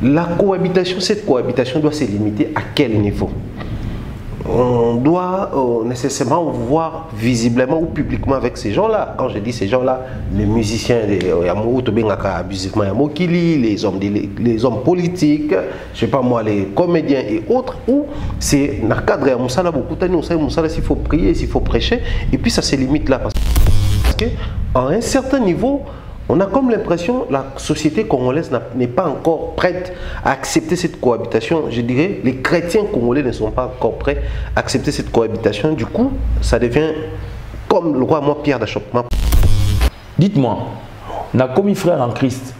La cohabitation, cette cohabitation doit se limiter à quel niveau? On doit nécessairement voir visiblement ou publiquement avec ces gens-là. Quand je dis ces gens-là, les musiciens, abusivement les hommes politiques, je sais pas moi, les comédiens et autres, où c'est dans le cadre s'il faut prier, s'il faut prêcher, et puis ça se limite là. Parce qu'à un certain niveau, on a comme l'impression que la société congolaise n'est pas encore prête à accepter cette cohabitation. Je dirais, les chrétiens congolais ne sont pas encore prêts à accepter cette cohabitation. Du coup, ça devient comme le roi moi Pierre d'achoppement. Dites-moi, na commis frère en Christ,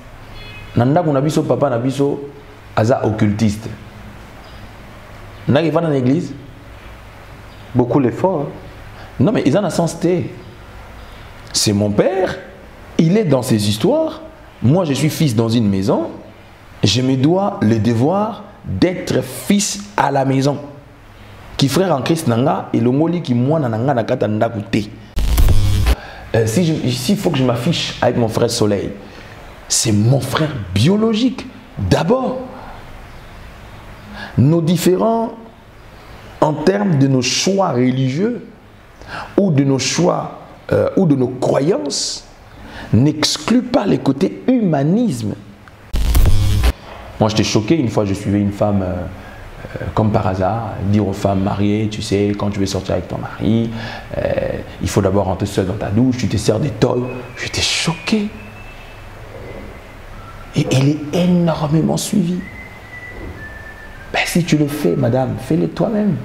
nanda qu'on a biso papa na biso aza occultiste. N'a pas dans l'église? Beaucoup l'effort. Hein? Non mais ils en ont sens T. C'est mon père. Il est dans ses histoires. Moi, je suis fils dans une maison. Je me dois le devoir d'être fils à la maison. Qui frère en Christ nanga et le moli qui moi nanga na kata nda kouté. S'il faut que je m'affiche avec mon frère Soleil, c'est mon frère biologique. D'abord, nos différents en termes de nos choix religieux ou de nos choix ou de nos croyances n'exclut pas les côtés humanisme. Moi, j'étais choqué une fois, je suivais une femme comme par hasard, dire aux femmes mariées, tu sais, quand tu veux sortir avec ton mari, il faut d'abord rentrer seul dans ta douche, tu te sers des tolls. J'étais choqué. Et elle est énormément suivie. Ben, si tu le fais, madame, fais-le toi-même.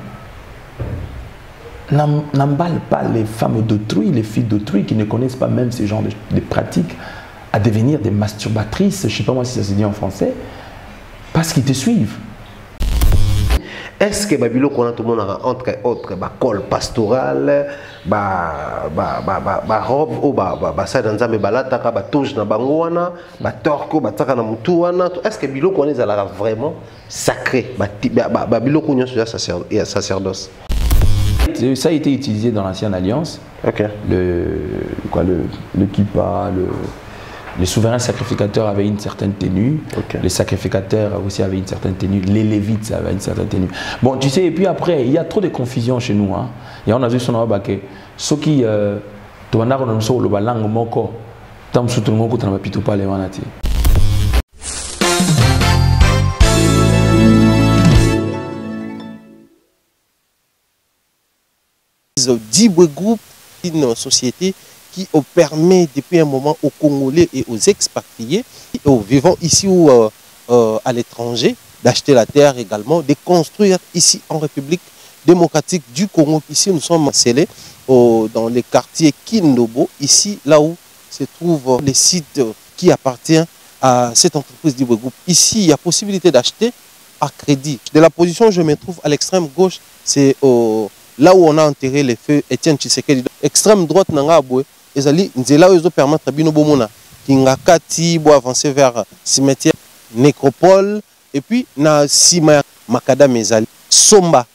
N'emballe pas les femmes d'autrui, les filles d'autrui qui ne connaissent pas même ce genre de pratiques à devenir des masturbatrices, je ne sais pas moi si ça se dit en français, parce qu'ils te suivent. Est-ce que Babilo qu'on a tout le monde entre autres col pastoral, robe ou ça dans un balata, touche na bangoana, torko, taka na mutuana. Est-ce que Babilo qu'on est vraiment sacré, Babilo qu'on est sacerdoce? Ça a été utilisé dans l'ancienne alliance. Okay. Le kippa, les souverains sacrificateurs avaient une certaine tenue. Okay. Les sacrificateurs aussi avaient une certaine tenue. Les lévites avaient une certaine tenue. Bon, tu sais, et puis après, il y a trop de confusion chez nous. Hein. Et on a vu son que ceux qui tu vas le langue moko, tam soutou moko t'en pitou pas les manati. Dibwe Group, une société qui permet depuis un moment aux Congolais et aux expatriés, aux vivants ici ou à l'étranger, d'acheter la terre également, de construire ici en République démocratique du Congo. Ici, nous sommes scellés dans les quartiers Kindobo, ici, là où se trouve le site qui appartient à cette entreprise Dibwe Group. Ici, il y a possibilité d'acheter à crédit. De la position où je me trouve à l'extrême gauche, c'est là où on a enterré les feux Étienne Tshisekedi. Extrême droite nanga aboué ezali nzela ozo permettre bino bomona kingakati bo avancer vers cimetière nécropole et puis na sima makadam ezali somba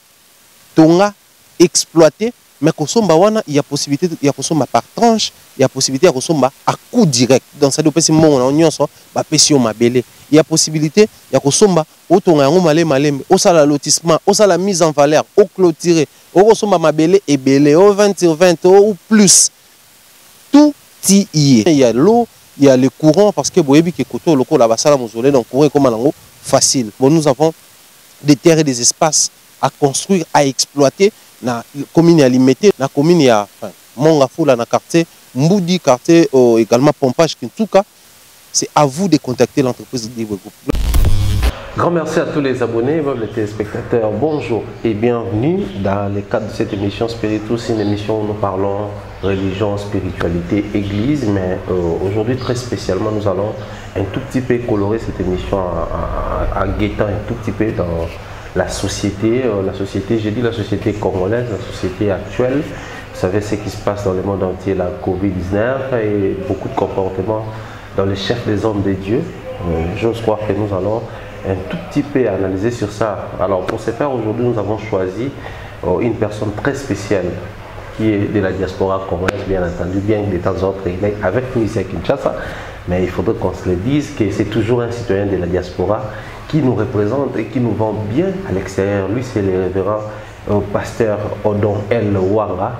tonga exploité mais ko somba wana il y a possibilité il y a somba par tranche il y a possibilité ya somba à coup direct dans ça dopesi mongo na nyonso ba pesi o mabele il y a possibilité ya somba otonga yango malembe osala lotissement osala mise en valeur au clôturer au somba mabele et belé au 20 sur 20 ou plus tout y est. Il y a l'eau, il y a le courant parce que boyebi ke koto loko la basala mozolé donc courant comme lango facile. Bon, nous avons des terres et des espaces à construire, à exploiter na commune à limiter, na commune à Mongafula na quartier Mboudi quartier également Pompage Kintuka. C'est à vous de contacter l'entreprise Dibwe Group. Grand merci à tous les abonnés, même les téléspectateurs. Bonjour et bienvenue dans le cadre de cette émission Spiritus, une émission où nous parlons religion, spiritualité, église. Mais aujourd'hui, très spécialement, nous allons un tout petit peu colorer cette émission en guettant un tout petit peu dans la société. J'ai dit la société congolaise, la société actuelle. Vous savez ce qui se passe dans le monde entier, la Covid-19 et beaucoup de comportements dans les chefs des hommes de Dieu. J'ose croire que nous allons un tout petit peu analyser sur ça. Alors pour ce faire, aujourd'hui, nous avons choisi une personne très spéciale qui est de la diaspora congolaise, bien entendu, bien que de temps en temps, il est avec nous ici à Kinshasa, mais il faudrait qu'on se le dise que c'est toujours un citoyen de la diaspora qui nous représente et qui nous vend bien à l'extérieur. Lui, c'est le révérend pasteur Odon El Wanga.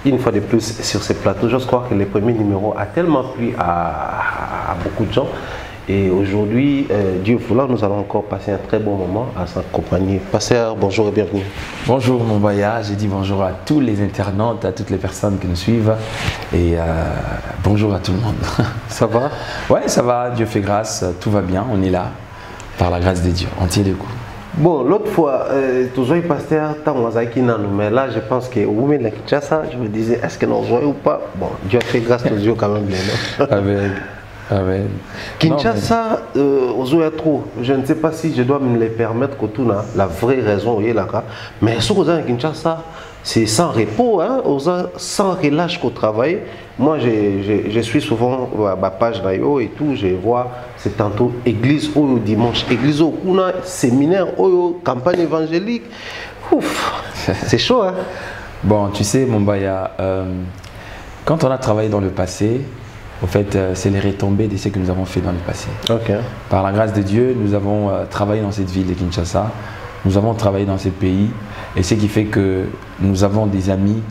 Une fois de plus sur ce plateau, je crois que le premier numéro a tellement plu à beaucoup de gens. Et aujourd'hui, Dieu voulant, nous allons encore passer un très bon moment à sa compagnie. Pasteur, bonjour et bienvenue. Bonjour mon Baya, j'ai dit bonjour à tous les internautes, à toutes les personnes qui nous suivent. Et bonjour à tout le monde. Ça va? Ouais, ça va, Dieu fait grâce, tout va bien, on est là, par la grâce de Dieu, on tient le coup. Bon, l'autre fois, toujours pasteur, mais là je pense que au moment de Kinshasa, je me disais, est-ce que nous jouons ou pas? Bon, Dieu a fait grâce à Dieu quand même. Amen. Amen. Kinshasa, trop. Je ne sais pas si je dois me les permettre que tout la vraie raison est là. Mais ce que Kinshasa, c'est sans repos, hein, sans relâche qu'au travail. Moi, je suis souvent à ma page d'ailleurs et tout, je vois, c'est tantôt église au dimanche, église au séminaire, au campagne évangélique. Ouf, c'est chaud, hein. Bon, tu sais, mon Baya, quand on a travaillé dans le passé, en fait, c'est les retombées de ce que nous avons fait dans le passé. Okay. Par la grâce de Dieu, nous avons travaillé dans cette ville de Kinshasa, nous avons travaillé dans ce pays, et ce qui fait que nous avons des amis,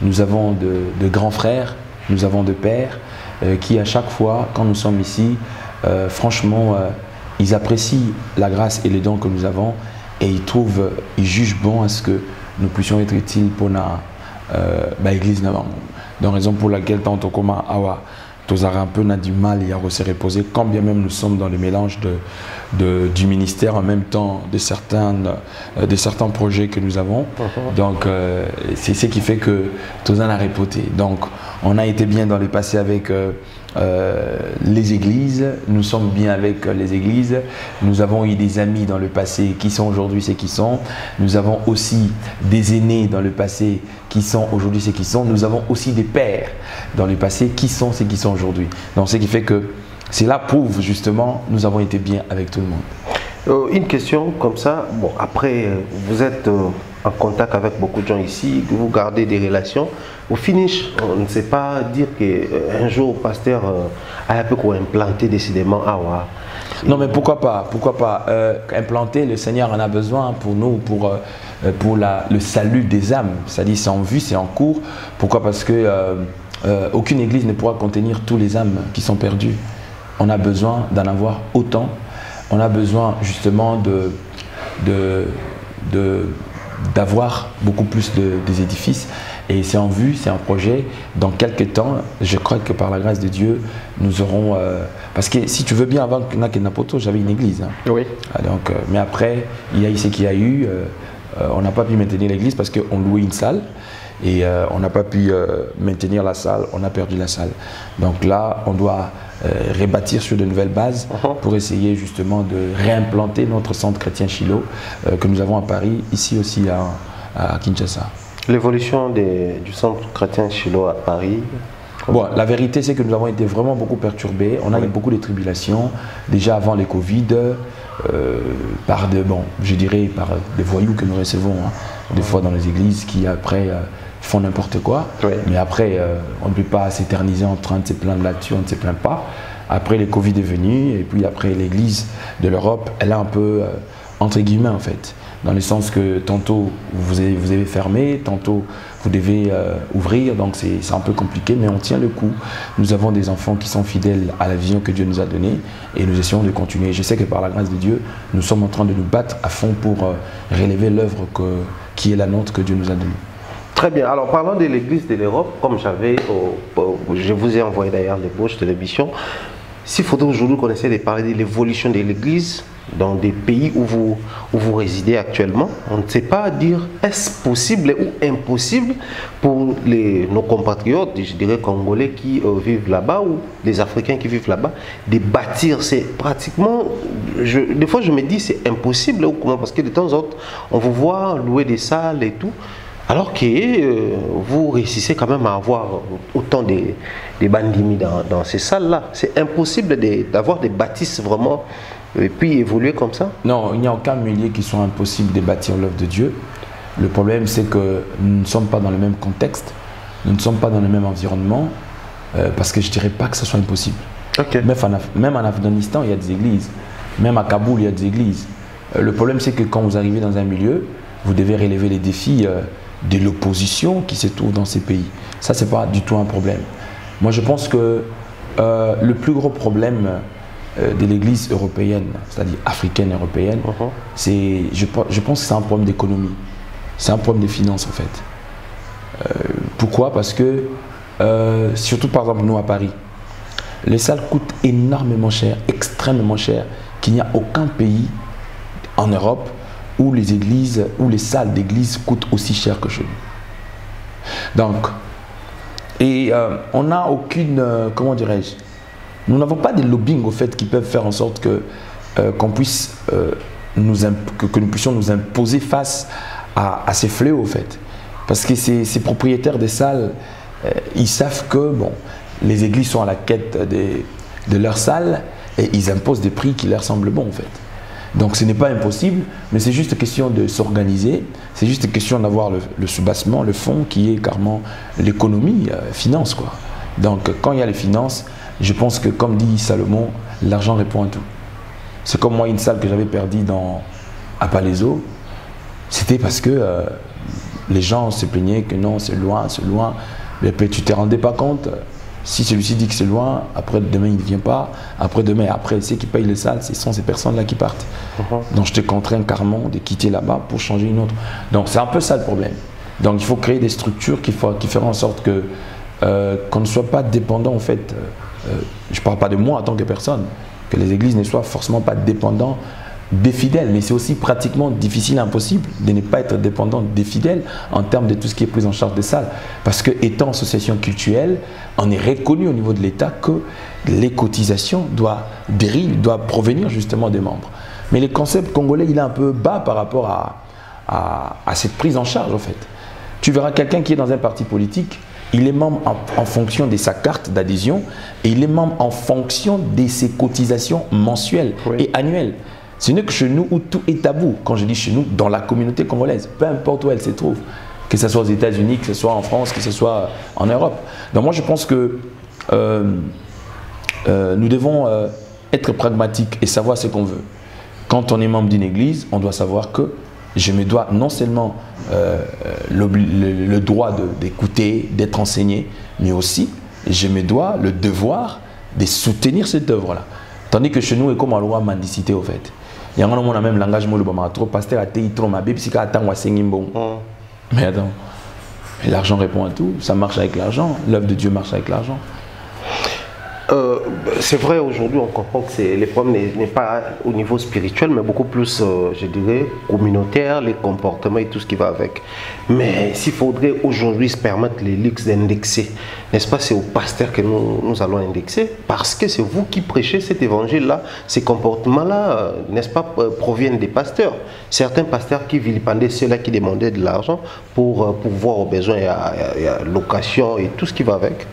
nous avons de grands frères, nous avons de pères, qui à chaque fois, quand nous sommes ici, franchement, ils apprécient la grâce et les dons que nous avons, et ils jugent bon à ce que nous puissions être utiles pour l'église. Donc, raison pour laquelle, tant au commun, nous avons un peu du mal à se reposer, quand bien même nous sommes dans le mélange du ministère en même temps de certains projets que nous avons. Donc c'est ce qui fait que nous en a repoté. Donc on a été bien dans le passé avec les églises, nous sommes bien avec les églises, nous avons eu des amis dans le passé qui sont aujourd'hui ceux qui sont, nous avons aussi des aînés dans le passé qui sont aujourd'hui ceux qui sont, nous avons aussi des pères dans le passé qui sont ceux qui sont aujourd'hui. Donc ce qui fait que cela prouve justement nous avons été bien avec tout le monde. Une question comme ça, bon après vous êtes en contact avec beaucoup de gens ici, vous gardez des relations. Au finish, on ne sait pas dire qu'un jour, le pasteur a un peu implanté décidément Awa. Non, mais pourquoi pas? Pourquoi pas implanter? Le Seigneur en a besoin pour nous, pour le salut des âmes. C'est-à-dire, c'est en vue, c'est en cours. Pourquoi? Parce que aucune église ne pourra contenir tous les âmes qui sont perdues. On a besoin d'en avoir autant. On a besoin justement d'avoir beaucoup plus des édifices. Et c'est en vue, c'est un projet. Dans quelques temps, je crois que par la grâce de Dieu, nous aurons... parce que si tu veux bien, avant Nakenapoto, j'avais une église. Hein. Oui. Donc, mais après, il y a eu ce qu'il y a eu. On n'a pas pu maintenir l'église parce qu'on louait une salle. Et on n'a pas pu maintenir la salle, on a perdu la salle. Donc là, on doit rebâtir sur de nouvelles bases pour essayer justement de réimplanter notre centre chrétien Shiloh que nous avons à Paris, ici aussi à Kinshasa. L'évolution du centre chrétien Shiloh à Paris? Bon, la vérité, c'est que nous avons été vraiment beaucoup perturbés. On a eu beaucoup de tribulations, déjà avant les Covid, par des voyous que nous recevons, hein, des fois dans les églises qui après font n'importe quoi. Oui. Mais après, on ne peut pas s'éterniser en train de se plaindre là-dessus, on ne se plaint pas. Après, le Covid est venu, et puis après, l'église de l'Europe, elle a un peu, entre guillemets en fait, dans le sens que tantôt vous avez fermé, tantôt vous devez ouvrir, donc c'est un peu compliqué, mais on tient le coup. Nous avons des enfants qui sont fidèles à la vision que Dieu nous a donnée et nous essayons de continuer. Je sais que par la grâce de Dieu, nous sommes en train de nous battre à fond pour relever l'œuvre qui est la nôtre que Dieu nous a donnée. Très bien. Alors, parlant de l'Église de l'Europe, comme je vous ai envoyé d'ailleurs les poches de l'émission, s'il faudrait aujourd'hui qu'on essaie de parler de l'évolution de l'Église dans des pays où vous résidez actuellement, on ne sait pas dire est-ce possible ou impossible pour nos compatriotes, je dirais congolais qui vivent là-bas ou les Africains qui vivent là-bas, de bâtir. C'est pratiquement, des fois je me dis c'est impossible ou comment, parce que de temps en temps on vous voit louer des salles et tout. Alors que vous réussissez quand même à avoir autant de bandimi dans ces salles-là. C'est impossible d'avoir des bâtisses vraiment et puis évoluer comme ça? Non, il n'y a aucun milieu qui soit impossible de bâtir l'œuvre de Dieu. Le problème, c'est que nous ne sommes pas dans le même contexte, nous ne sommes pas dans le même environnement, parce que je ne dirais pas que ce soit impossible. Okay. Même en Afghanistan, il y a des églises. Même à Kaboul, il y a des églises. Le problème, c'est que quand vous arrivez dans un milieu, vous devez relever les défis de l'opposition qui se trouve dans ces pays. Ça, ce n'est pas du tout un problème. Moi, je pense que le plus gros problème de l'église européenne, c'est-à-dire africaine européenne, je pense que c'est un problème d'économie. C'est un problème de finances, en fait. Pourquoi? Parce que, surtout par exemple, nous à Paris, les salles coûtent énormément cher, extrêmement cher, qu'il n'y a aucun pays en Europe où les églises, où les salles d'église coûtent aussi cher que chez nous. Donc, on n'a aucune, comment dirais-je, nous n'avons pas des lobbying au fait qui peuvent faire en sorte que qu'on puisse que nous puissions nous imposer face à ces fléaux au fait. Parce que ces propriétaires des salles, ils savent que bon, les églises sont à la quête de leurs salles et ils imposent des prix qui leur semblent bons en fait. Donc ce n'est pas impossible, mais c'est juste question de s'organiser, c'est juste question d'avoir le soubassement, le fond qui est carrément l'économie, finance quoi. Donc quand il y a les finances, je pense que comme dit Salomon, l'argent répond à tout. C'est comme moi une salle que j'avais perdue à Palaiso, c'était parce que les gens se plaignaient que non c'est loin, mais puis tu ne te rendais pas compte. Si celui-ci dit que c'est loin, après demain il ne vient pas, après demain, après ceux qui payent les salles, ce sont ces personnes-là qui partent. Donc je te contrains carrément de quitter là-bas pour changer une autre. Donc c'est un peu ça le problème. Donc il faut créer des structures qui feront en sorte que qu'on ne soit pas dépendant en fait, je ne parle pas de moi en tant que personne, que les églises ne soient forcément pas dépendants des fidèles, mais c'est aussi pratiquement difficile, impossible de ne pas être dépendant des fidèles en termes de tout ce qui est pris en charge des salles. Parce que étant association cultuelle, on est reconnu au niveau de l'État que les cotisations doivent provenir justement des membres. Mais le concept congolais, il est un peu bas par rapport à cette prise en charge en fait. Tu verras quelqu'un qui est dans un parti politique, il est membre en fonction de sa carte d'adhésion et il est membre en fonction de ses cotisations mensuelles et annuelles. Ce n'est que chez nous où tout est tabou. Quand je dis chez nous, dans la communauté congolaise, peu importe où elle se trouve, que ce soit aux États-Unis, que ce soit en France, que ce soit en Europe. Donc moi je pense que nous devons être pragmatiques et savoir ce qu'on veut. Quand on est membre d'une église, on doit savoir que je me dois non seulement le droit d'écouter, d'être enseigné, mais aussi je me dois le devoir de soutenir cette œuvre-là. Tandis que chez nous, est comme en loi mendicité au fait. Il y a un même langage, trop pasteur a été trop ma bible, si attend bon. Mais attends, l'argent répond à tout, ça marche avec l'argent, l'œuvre de Dieu marche avec l'argent. C'est vrai, aujourd'hui on comprend que le problème n'est pas au niveau spirituel, mais beaucoup plus, je dirais, communautaire, les comportements et tout ce qui va avec. Mais s'il faudrait aujourd'hui se permettre les luxes d'indexer, n'est-ce pas, c'est au pasteur que nous allons indexer, parce que c'est vous qui prêchez cet évangile-là, ces comportements-là, n'est-ce pas, proviennent des pasteurs. Certains pasteurs qui vilipendaient ceux-là qui demandaient de l'argent pour voir aux besoins, il y a location et tout ce qui va avec.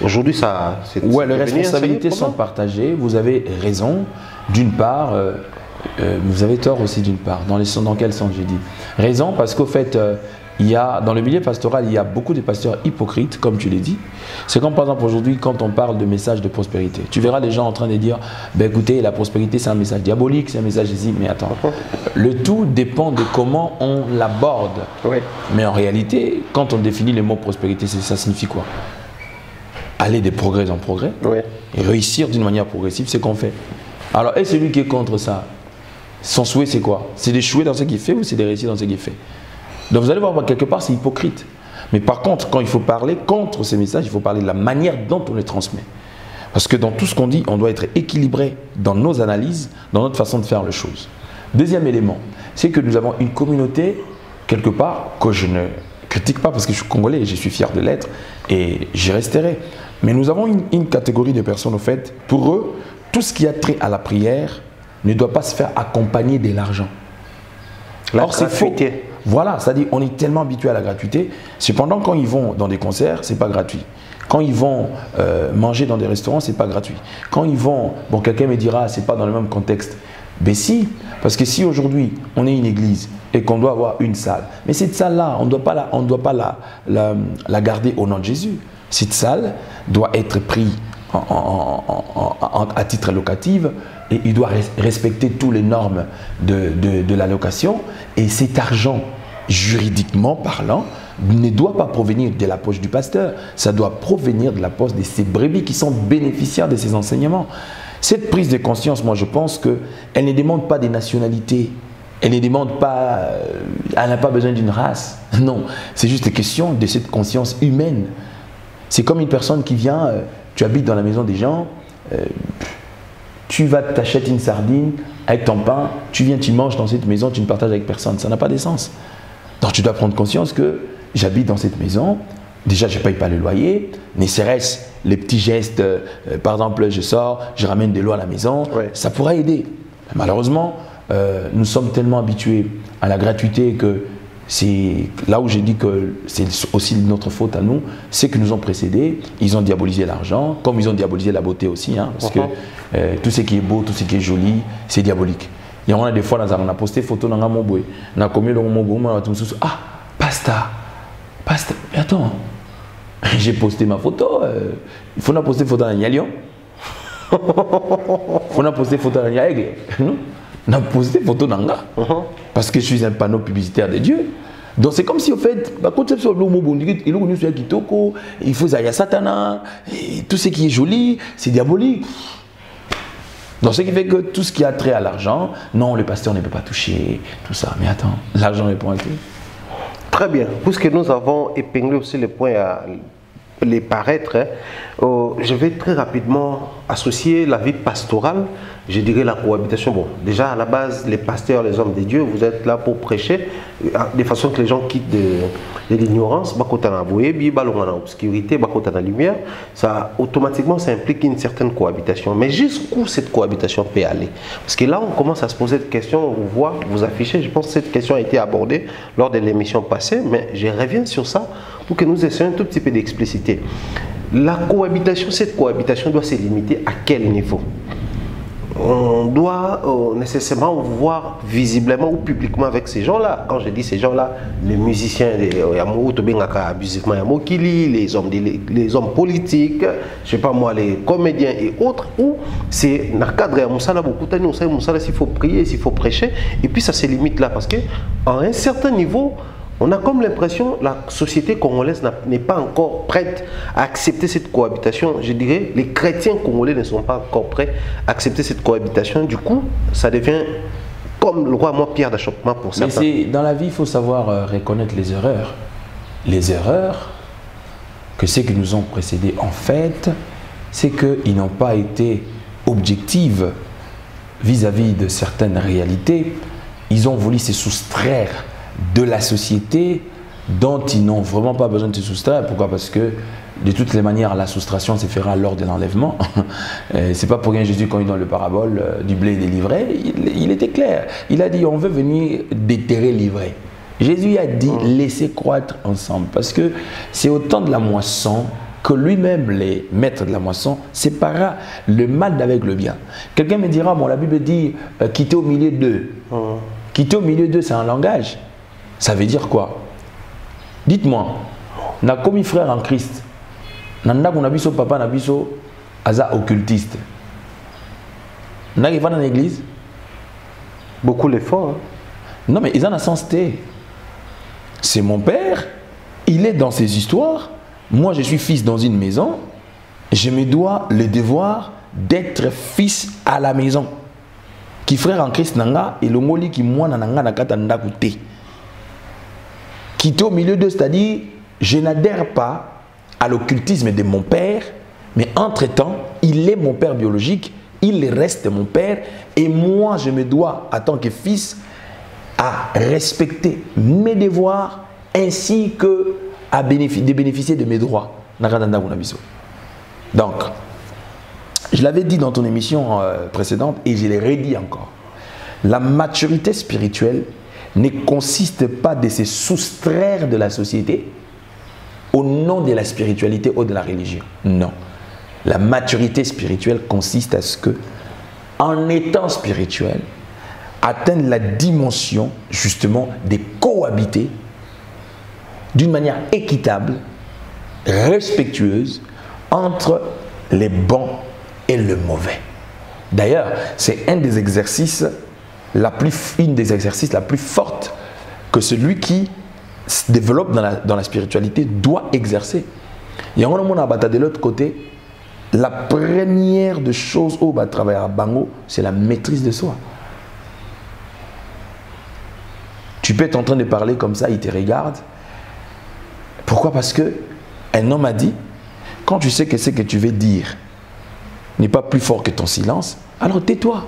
Aujourd'hui, ça... Ouais, les responsabilités sont partagées. Vous avez raison, d'une part, vous avez tort aussi d'une part. Dans quel sens j'ai dit? Raison parce qu'au fait, dans le milieu pastoral, il y a beaucoup de pasteurs hypocrites, comme tu l'as dit. C'est comme par exemple aujourd'hui, quand on parle de message de prospérité. Tu verras les gens en train de dire, ben écoutez, la prospérité c'est un message diabolique, c'est un message ici, mais attends. Le tout dépend de comment on l'aborde. Oui. Mais en réalité, quand on définit le mot prospérité, ça signifie quoi? Aller de progrès en progrès, et réussir d'une manière progressive, c'est qu'on fait. Alors, et celui qui est contre ça, son souhait c'est quoi? C'est d'échouer dans ce qu'il fait ou c'est de réussir dans ce qu'il fait? Donc vous allez voir, quelque part c'est hypocrite. Mais par contre, quand il faut parler contre ces messages, il faut parler de la manière dont on les transmet. Parce que dans tout ce qu'on dit, on doit être équilibré dans nos analyses, dans notre façon de faire les choses. Deuxième élément, c'est que nous avons une communauté, quelque part, que je ne critique pas parce que je suis congolais et je suis fier de l'être et j'y resterai. Mais nous avons une catégorie de personnes, au fait, pour eux, tout ce qui a trait à la prière ne doit pas se faire accompagner de l'argent. Or, c'est faux. Voilà, c'est-à-dire on est tellement habitué à la gratuité. Cependant, quand ils vont dans des concerts, c'est pas gratuit. Quand ils vont manger dans des restaurants, c'est pas gratuit. Quand ils vont, bon, quelqu'un me dira, c'est pas dans le même contexte. Ben si, parce que si aujourd'hui on est une église et qu'on doit avoir une salle, mais cette salle-là, on ne doit pas la garder au nom de Jésus. Cette salle doit être prise à titre locatif et il doit respecter toutes les normes de la location. Et cet argent, juridiquement parlant, ne doit pas provenir de la poche du pasteur. Ça doit provenir de la poche de ces brebis qui sont bénéficiaires de ces enseignements. Cette prise de conscience, moi je pense qu'elle ne demande pas des nationalités. Elle ne demande pas, elle n'a pas besoin d'une race. Non, c'est juste une question de cette conscience humaine. C'est comme une personne qui vient, tu habites dans la maison des gens, tu vas t'acheter une sardine avec ton pain, tu viens, tu manges dans cette maison, tu ne partages avec personne. Ça n'a pas de sens. Donc tu dois prendre conscience que j'habite dans cette maison, déjà je ne paye pas le loyer, ne serait-ce les petits gestes, par exemple je sors, je ramène de l'eau à la maison, ouais. Ça pourrait aider. Malheureusement, nous sommes tellement habitués à la gratuité que c'est là où j'ai dit que c'est aussi notre faute à nous, c'est que nous ont précédés, ils ont diabolisé l'argent, comme ils ont diabolisé la beauté aussi, hein, parce que tout ce qui est beau, tout ce qui est joli, c'est diabolique. Il y en a des fois, on a posté photo dans mon boy, on a commis le mot on a tout ah, pasta, mais attends, j'ai posté ma photo, il faut poster photo dans Lion, il faut poster photo dans Aigle, non? On a posté photo d'Anga parce que je suis un panneau publicitaire de Dieu. Donc c'est comme si au fait, il faut Zaya Satana, et tout ce qui est joli, c'est diabolique. Donc ce qui fait que tout ce qui a trait à l'argent, non, le pasteur ne peut pas toucher, tout ça. Mais attends, l'argent est pointé. Très bien. Puisque nous avons épinglé aussi les points à les paraître, je vais très rapidement associer la vie pastorale, je dirais la cohabitation. Bon, déjà à la base, les pasteurs, les hommes de Dieu, vous êtes là pour prêcher de façon que les gens quittent de l'ignorance, l'obscurité, la lumière. Ça automatiquement ça implique une certaine cohabitation. Mais jusqu'où cette cohabitation peut aller? Parce que là on commence à se poser des questions, on voit, vous affichez, je pense que cette question a été abordée lors de l'émission passée, mais je reviens sur ça pour que nous essayions un tout petit peu d'expliciter. La cohabitation, cette cohabitation doit se limiter à quel niveau? On doit nécessairement voir visiblement ou publiquement avec ces gens-là. Quand je dis ces gens-là, les musiciens, les hommes politiques, je sais pas moi, les comédiens et autres, où c'est dans le cadre de s'il faut prier, s'il faut prêcher, et puis ça se limite là parce qu'à un certain niveau, on a comme l'impression que la société congolaise n'est pas encore prête à accepter cette cohabitation. Je dirais les chrétiens congolais ne sont pas encore prêts à accepter cette cohabitation. Du coup, ça devient comme le roi moi pierre d'achoppement pour certains. Mais dans la vie, il faut savoir reconnaître les erreurs. Les erreurs que ceux qui nous ont précédés en fait, c'est qu'ils n'ont pas été objectifs vis-à-vis de certaines réalités. Ils ont voulu se soustraire de la société dont ils n'ont vraiment pas besoin de se soustraire. Pourquoi? Parce que de toutes les manières, la soustraction se fera lors de l'enlèvement. C'est pas pour rien Jésus, quand il donne le parabole du blé délivré, il était clair. Il a dit on veut venir déterrer l'ivraie. Jésus a dit laissez croître ensemble parce que c'est au temps de la moisson que lui-même, les maîtres de la moisson, séparera le mal d'avec le bien. Quelqu'un me dira bon, la Bible dit quitter au milieu d'eux. Quitter au milieu d'eux, c'est un langage. Ça veut dire quoi? Dites-moi, na commis frère en Christ, nanda qu'on a vu son papa, n'a vu son aza occultiste. N'a qui va dans l'église? Beaucoup l'effort. Hein? Non, mais ils en ont sens T. C'est mon père, il est dans ses histoires. Moi, je suis fils dans une maison. Je me dois le devoir d'être fils à la maison. Qui frère en Christ nanga et le moli qui moi nanga na katanda kouté. Quitter au milieu d'eux, c'est-à-dire, je n'adhère pas à l'occultisme de mon père, mais entre-temps, il est mon père biologique, il reste mon père, et moi, je me dois, en tant que fils, à respecter mes devoirs, ainsi que à bénéficier de mes droits. Donc, je l'avais dit dans ton émission précédente, et je l'ai redit encore, la maturité spirituelle ne consiste pas de se soustraire de la société au nom de la spiritualité ou de la religion. Non. La maturité spirituelle consiste à ce que, en étant spirituel, atteindre la dimension justement de cohabiter d'une manière équitable, respectueuse entre les bons et le mauvais. D'ailleurs, c'est un des exercices, une des exercices la plus forte que celui qui se développe dans la spiritualité doit exercer. Il y a un monde de l'autre côté, la première des choses où on va travailler à Bango, c'est la maîtrise de soi. Tu peux être en train de parler comme ça, il te regarde. Pourquoi? Parce que un homme a dit, quand tu sais que ce que tu veux dire n'est pas plus fort que ton silence, alors tais-toi.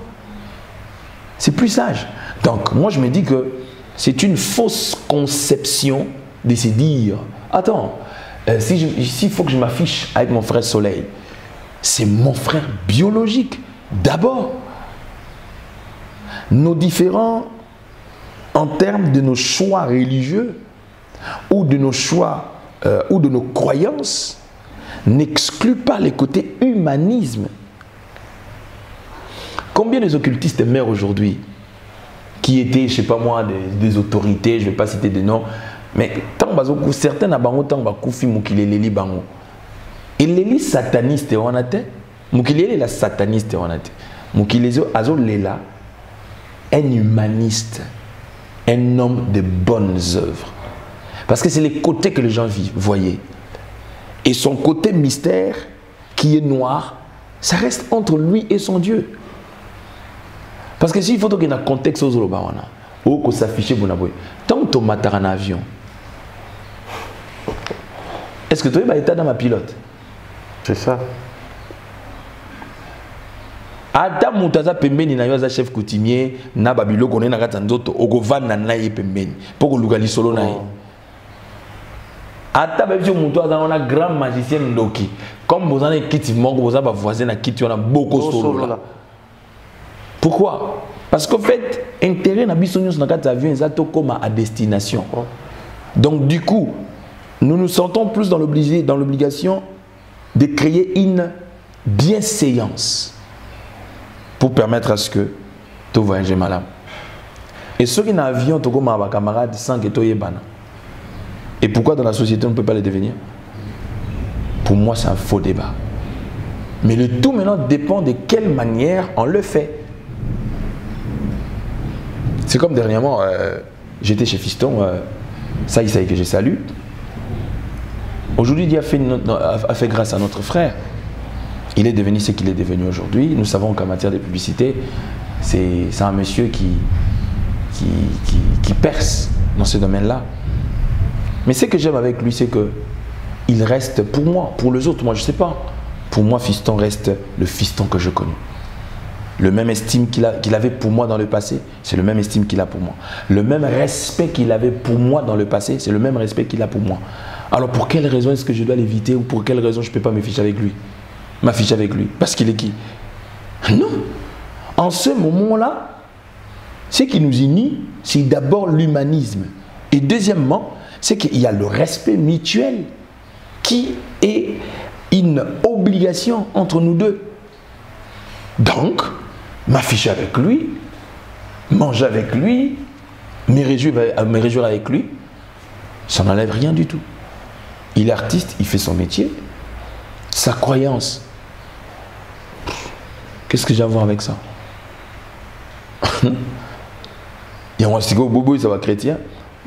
C'est plus sage. Donc, moi, je me dis que c'est une fausse conception de se dire, attends, s'il faut que je m'affiche avec mon frère Soleil, c'est mon frère biologique. D'abord, nos différents, en termes de nos choix religieux ou de nos choix ou de nos croyances, n'excluent pas les côtés humanisme. Combien des occultistes meurent aujourd'hui qui étaient, je ne sais pas moi, des autorités, je ne vais pas citer des noms, mais certains n'ont pas koufi mukileleli bango. Et les satanistes on a été, mukilele la sataniste on a été, mukilezo azo lela, un humaniste, un homme de bonnes œuvres. Parce que c'est les côtés que les gens vivent, voyez. Et son côté mystère, qui est noir, ça reste entre lui et son Dieu. Parce que s'il faut qu'il y ait un contexte aux Zolobawana, ou qu'on s'affiche, tant que tu mates en avion, est-ce que tu es état dans ma pilote? C'est ça. Adam Moutaza Pembeni na yoza chef coutumier na babilo koné na kata nzoto ogovan na naye pembeni pour que lugali solo naye. Ata bebio Moutaza on a grand magicien ndoki comme vous en avez kiti mongo vous avez voisin na kiti on a beaucoup solo là. Pourquoi? Parce qu'en fait intérêt na biso nyos na kata avion exacto comme à destination. Donc du coup nous nous sentons plus dans l'obligation de créer une bienséance pour permettre à ce que tu voyages malade. Et ceux qui n'ont avion, tu comme un camarade sans que tu aies bana. Et pourquoi dans la société on ne peut pas les devenir? Pour moi, c'est un faux débat. Mais le tout maintenant dépend de quelle manière on le fait. C'est comme dernièrement, j'étais chez Fiston, ça y est que je salue. Aujourd'hui, Dieu a fait grâce à notre frère. Il est devenu ce qu'il est devenu aujourd'hui. Nous savons qu'en matière de publicité, c'est un monsieur qui perce dans ce domaine-là. Mais ce que j'aime avec lui, c'est qu'il reste pour moi, pour les autres, moi je ne sais pas. Pour moi, Fiston reste le Fiston que je connais. Le même estime qu'il avait pour moi dans le passé, c'est le même estime qu'il a pour moi. Le même respect qu'il avait pour moi dans le passé, c'est le même respect qu'il a pour moi. Alors pour quelle raison est-ce que je dois l'éviter ou pour quelle raison je ne peux pas me ficher avec lui? M'afficher avec lui. Parce qu'il est qui? Non. En ce moment-là, ce qui nous unit, c'est d'abord l'humanisme. Et deuxièmement, c'est qu'il y a le respect mutuel qui est une obligation entre nous deux. Donc, m'afficher avec lui, manger avec lui, me réjouir avec lui, ça n'enlève rien du tout. Il est artiste, il fait son métier, sa croyance. Qu'est-ce que j'ai à voir avec ça? Il y a un stigo bobo, ça va chrétien.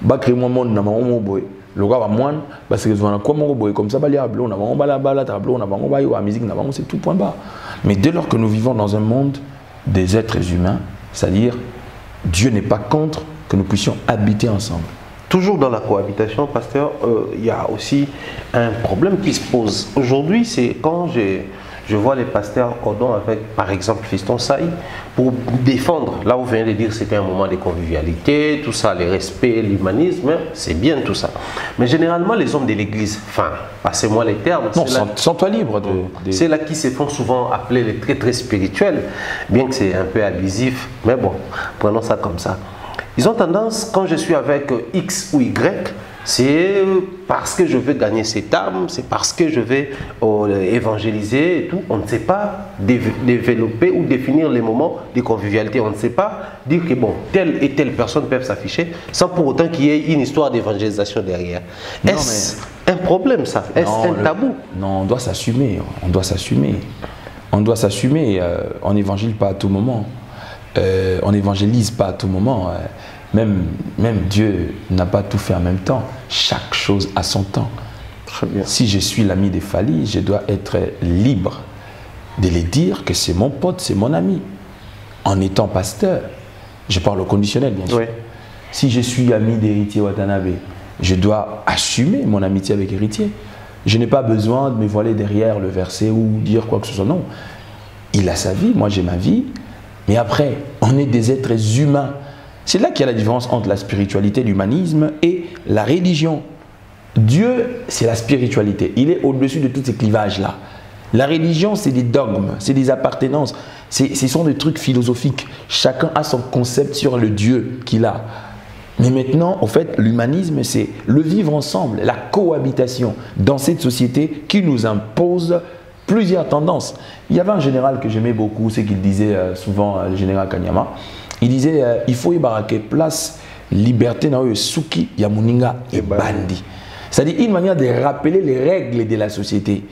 Bah créer mon monde na mon boy. Le gars va moins parce que souvent quoi mon boy comme ça balia blanc na mon bala tableau na mon bail ou la musique na mon c'est tout point bas. Mais dès lors que nous vivons dans un monde des êtres humains, c'est-à-dire Dieu n'est pas contre que nous puissions habiter ensemble. Toujours dans la cohabitation, pasteur, il y a aussi un problème qui se pose. Aujourd'hui, c'est quand je vois les pasteurs cordon avec, par exemple, Fiston Saï, pour défendre, là où vous venez de dire c'était un moment de convivialité, tout ça, le respect, l'humanisme, c'est bien tout ça. Mais généralement, les hommes de l'église, enfin, passez-moi les termes. Non, sens-toi libre. C'est là qui se font souvent appeler les très très spirituels, bien que c'est un peu abusif, mais bon, prenons ça comme ça. Ils ont tendance, quand je suis avec X ou Y, c'est parce que je veux gagner cette âme, c'est parce que je vais évangéliser et tout. On ne sait pas développer ou définir les moments de convivialité. On ne sait pas dire que bon, telle et telle personne peuvent s'afficher sans pour autant qu'il y ait une histoire d'évangélisation derrière. Est-ce un problème ça? Est-ce un tabou? Non, on doit s'assumer. On doit s'assumer. On doit s'assumer. On n'évangile pas à tout moment. On n'évangélise pas à tout moment. Même Dieu n'a pas tout fait en même temps. Chaque chose a son temps. Très bien. Si je suis l'ami des Fally, je dois être libre de les dire que c'est mon pote, c'est mon ami. En étant pasteur, je parle au conditionnel bien sûr. Oui. Si je suis ami d'Héritier Watanabe, je dois assumer mon amitié avec Héritier. Je n'ai pas besoin de me voiler derrière le verset ou dire quoi que ce soit. Non. Il a sa vie, moi j'ai ma vie. Mais après, on est des êtres humains. C'est là qu'il y a la différence entre la spiritualité, l'humanisme et la religion. Dieu, c'est la spiritualité. Il est au-dessus de tous ces clivages-là. La religion, c'est des dogmes, c'est des appartenances. Ce sont des trucs philosophiques. Chacun a son concept sur le Dieu qu'il a. Mais maintenant, en fait, l'humanisme, c'est le vivre ensemble, la cohabitation dans cette société qui nous impose plusieurs tendances. Il y avait un général que j'aimais beaucoup, c'est qu'il disait souvent, le général Kanyama, il disait il faut y barraquer place, liberté, na suki, yamuninga et bandi. C'est-à-dire une manière de rappeler les règles de la société.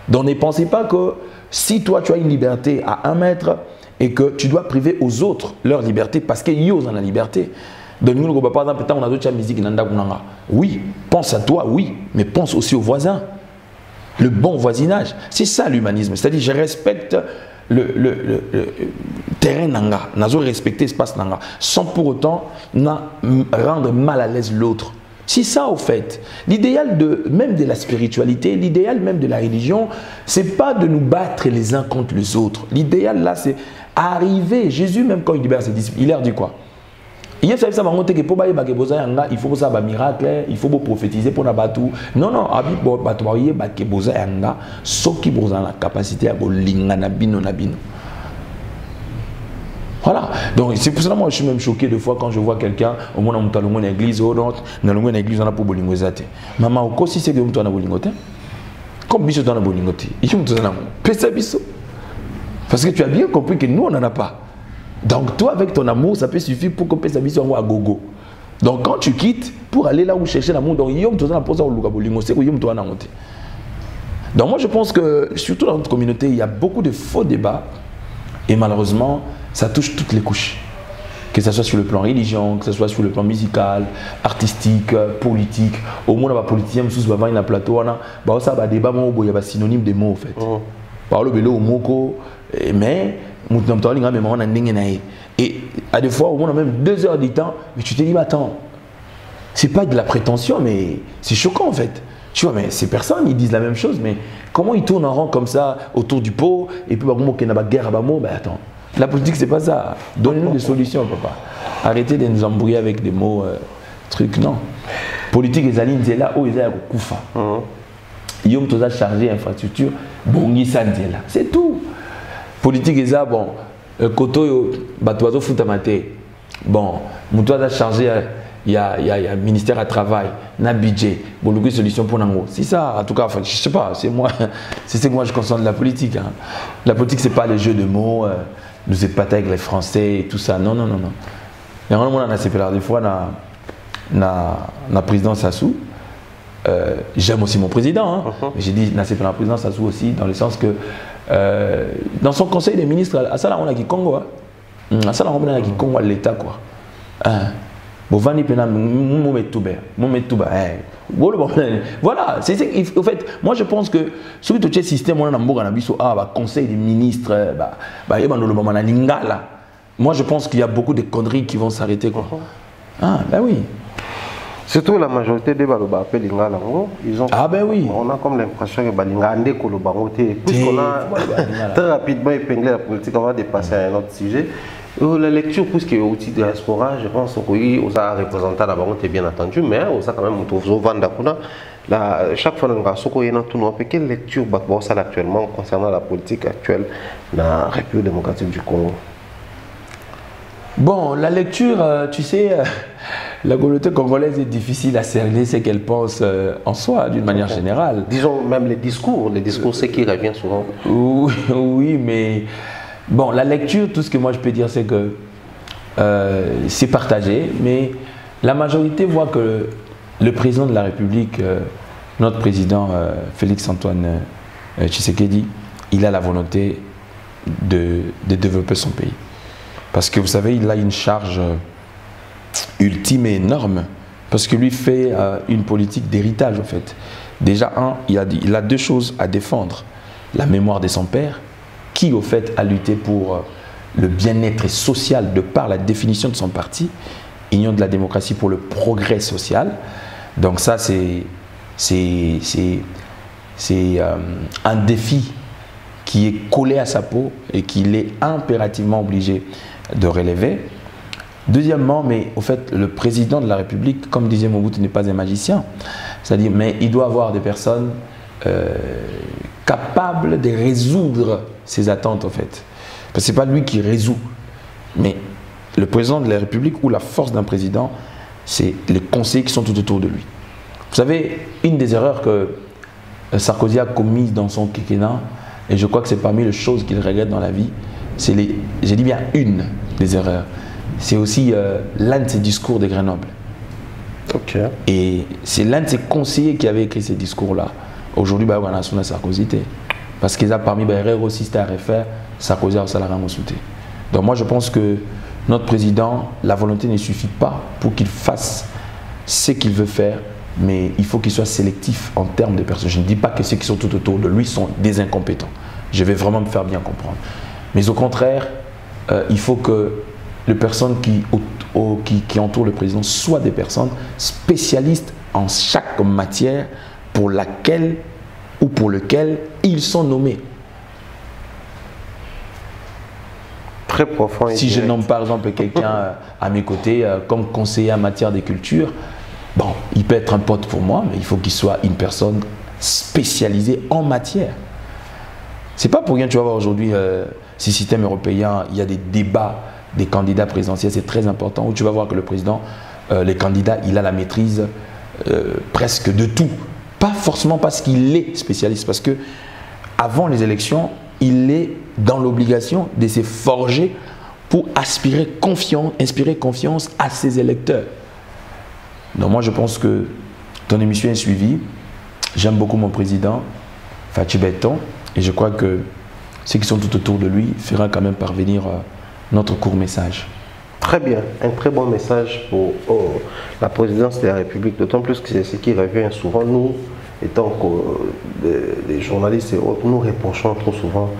Donc ne pensez pas que si toi tu as une liberté à 1 mètre et que tu dois priver aux autres leur liberté parce qu'ils ont la liberté. Donc nous, par exemple, on a d'autres musique. Oui, pense à toi, oui, mais pense aussi aux voisins. Le bon voisinage, c'est ça l'humanisme. C'est-à-dire je respecte le terrain nanga, nazo respecter l'espace nanga, sans pour autant rendre mal à l'aise l'autre. C'est ça au fait. L'idéal même de la spiritualité, l'idéal même de la religion, c'est pas de nous battre les uns contre les autres. L'idéal là, c'est arriver. Jésus même quand il libère ses disciples, il leur dit quoi? Il y a ça il faut que ça va miracle, il faut prophétiser pour la batou. Non non, abi batoye bake boza yanga, soki boza la capacité à bolinga na bino na bino. Voilà. Donc c'est pour ça que moi je suis même choqué de fois quand je vois quelqu'un au moins dans une église ou dans une église on a pour bolingo zate. Maman au si c'est que on a bolingote. Comme biso dans la bolingote. Il faut tout ça pesa biso. Parce que tu as bien compris que nous on n'en a pas. Donc toi avec ton amour ça peut suffire pour que pesa biso à gogo. Donc quand tu quittes pour aller là où chercher l'amour donc yom tout ça pose au luga bolingo c'est que yom toi na monter. Donc moi je pense que surtout dans notre communauté il y a beaucoup de faux débats et malheureusement ça touche toutes les couches, que ce soit sur le plan religion, que ce soit sur le plan musical, artistique, politique. Au moins, les politiciens, sous le plateau, ça va débat, il y a synonyme des mots en fait. Par le vélo, moko, mais et à des fois, au moins même 2 heures du temps, mais tu te dis, attends, c'est pas de la prétention, mais c'est choquant en fait. Tu vois, mais ces personnes, ils disent la même chose, mais comment ils tournent en rond comme ça autour du pot, et puis, il y a une guerre à Bamo, ben attends. La politique, c'est pas ça. Donnez-nous des solutions, papa. Arrêtez de nous embrouiller avec des mots, trucs, non. Politique, les alliés, c'est là où ils sont koufa. Ils ont tous chargé infrastructure, bongi là. C'est tout. Politique, ils ont, bon, koto, batoizo futamate. Bon, moutois a chargé, il y a ministère à travail, na budget, bon, le solution pour Nango. C'est ça, en tout cas, enfin, je sais pas, c'est moi, c'est ce que moi je conçois de la politique. Hein. La politique, c'est pas les jeux de mots. Nous épater avec les Français et tout ça. Non, non, non, non. Et on a des fois, la président Sassou, j'aime aussi mon président, hein, mais j'ai dit, la président Sassou aussi, dans le sens que dans son conseil des ministres, à ça, là, on a qui Congo, à ça, là, on a qui Congo à l'État, quoi. Voilà, en fait, moi je pense que sur le système, on a un conseil des ministres, moi je pense qu'il y a beaucoup de conneries qui vont s'arrêter. Ah, ben oui. Surtout la majorité des Baloba ils ont. Ah ben oui. On a comme l'impression que Balinga Ande Kolobangote, puisqu'on a très rapidement épinglé la politique, on va dépasser à un autre sujet. La lecture, puisque au titre de diaspora, je pense que vous avez représenté la banque, bien entendu, mais vous avez quand même trouvé chaque fois que nous avons quelle lecture actuellement concernant la politique actuelle de la République démocratique du Congo? Bon, la lecture, tu sais, la communauté congolaise est difficile à cerner ce qu'elle pense en soi, d'une manière générale. Disons même les discours, c'est qui revient souvent. Oui, mais bon, la lecture, tout ce que moi je peux dire, c'est que c'est partagé, mais la majorité voit que le président de la République, notre président Félix Antoine Tshisekedi, il a la volonté de développer son pays. Parce que vous savez, il a une charge ultime et énorme, parce que lui fait une politique d'héritage en fait. Déjà, il a deux choses à défendre. La mémoire de son père, qui au fait a lutté pour le bien-être social de par la définition de son parti, Union de la démocratie pour le progrès social. Donc ça, c'est un défi qui est collé à sa peau et qu'il est impérativement obligé de relever. Deuxièmement, mais au fait, le président de la République, comme disait Mobutu, n'est pas un magicien. C'est-à-dire, mais il doit avoir des personnes capables de résoudre ses attentes, en fait. Parce que ce n'est pas lui qui résout. Mais le président de la République ou la force d'un président, c'est les conseillers qui sont tout autour de lui. Vous savez, une des erreurs que Sarkozy a commises dans son quinquennat, et je crois que c'est parmi les choses qu'il regrette dans la vie, c'est j'ai dit bien une des erreurs. C'est aussi l'un de ses discours de Grenoble. Okay. Et c'est l'un de ses conseillers qui avait écrit ces discours-là. Aujourd'hui, on a son Sarkozy. Parce qu'ils ont parmi les erreurs aussi, c'était à refaire, Sarkozy a salarié en sauté. Donc moi, je pense que notre président, la volonté ne suffit pas pour qu'il fasse ce qu'il veut faire, mais il faut qu'il soit sélectif en termes de personnes. Je ne dis pas que ceux qui sont tout autour de lui sont des incompétents. Je vais vraiment me faire bien comprendre. Mais au contraire, il faut que les personnes qui entourent le président soient des personnes spécialistes en chaque matière pour laquelle ou pour lequel ils sont nommés. Très profond. Si je nomme par exemple quelqu'un à mes côtés comme conseiller en matière de culture, bon, il peut être un pote pour moi, mais il faut qu'il soit une personne spécialisée en matière. C'est pas pour rien, tu vas voir aujourd'hui, ce système européen, il y a des débats des candidats présidentiels, c'est très important, où tu vas voir que le président, les candidats, il a la maîtrise presque de tout. Pas forcément parce qu'il est spécialiste, parce que avant les élections, il est dans l'obligation de se forger pour inspirer confiance à ses électeurs. Donc moi, je pense que ton émission est suivie. J'aime beaucoup mon président, Fachi Beton, et je crois que ceux qui sont tout autour de lui feront quand même parvenir notre court message. Très bien, un très bon message pour la présidence de la République, d'autant plus que c'est ce qui revient souvent. Nous, étant que les journalistes et autres, nous reprochons trop souvent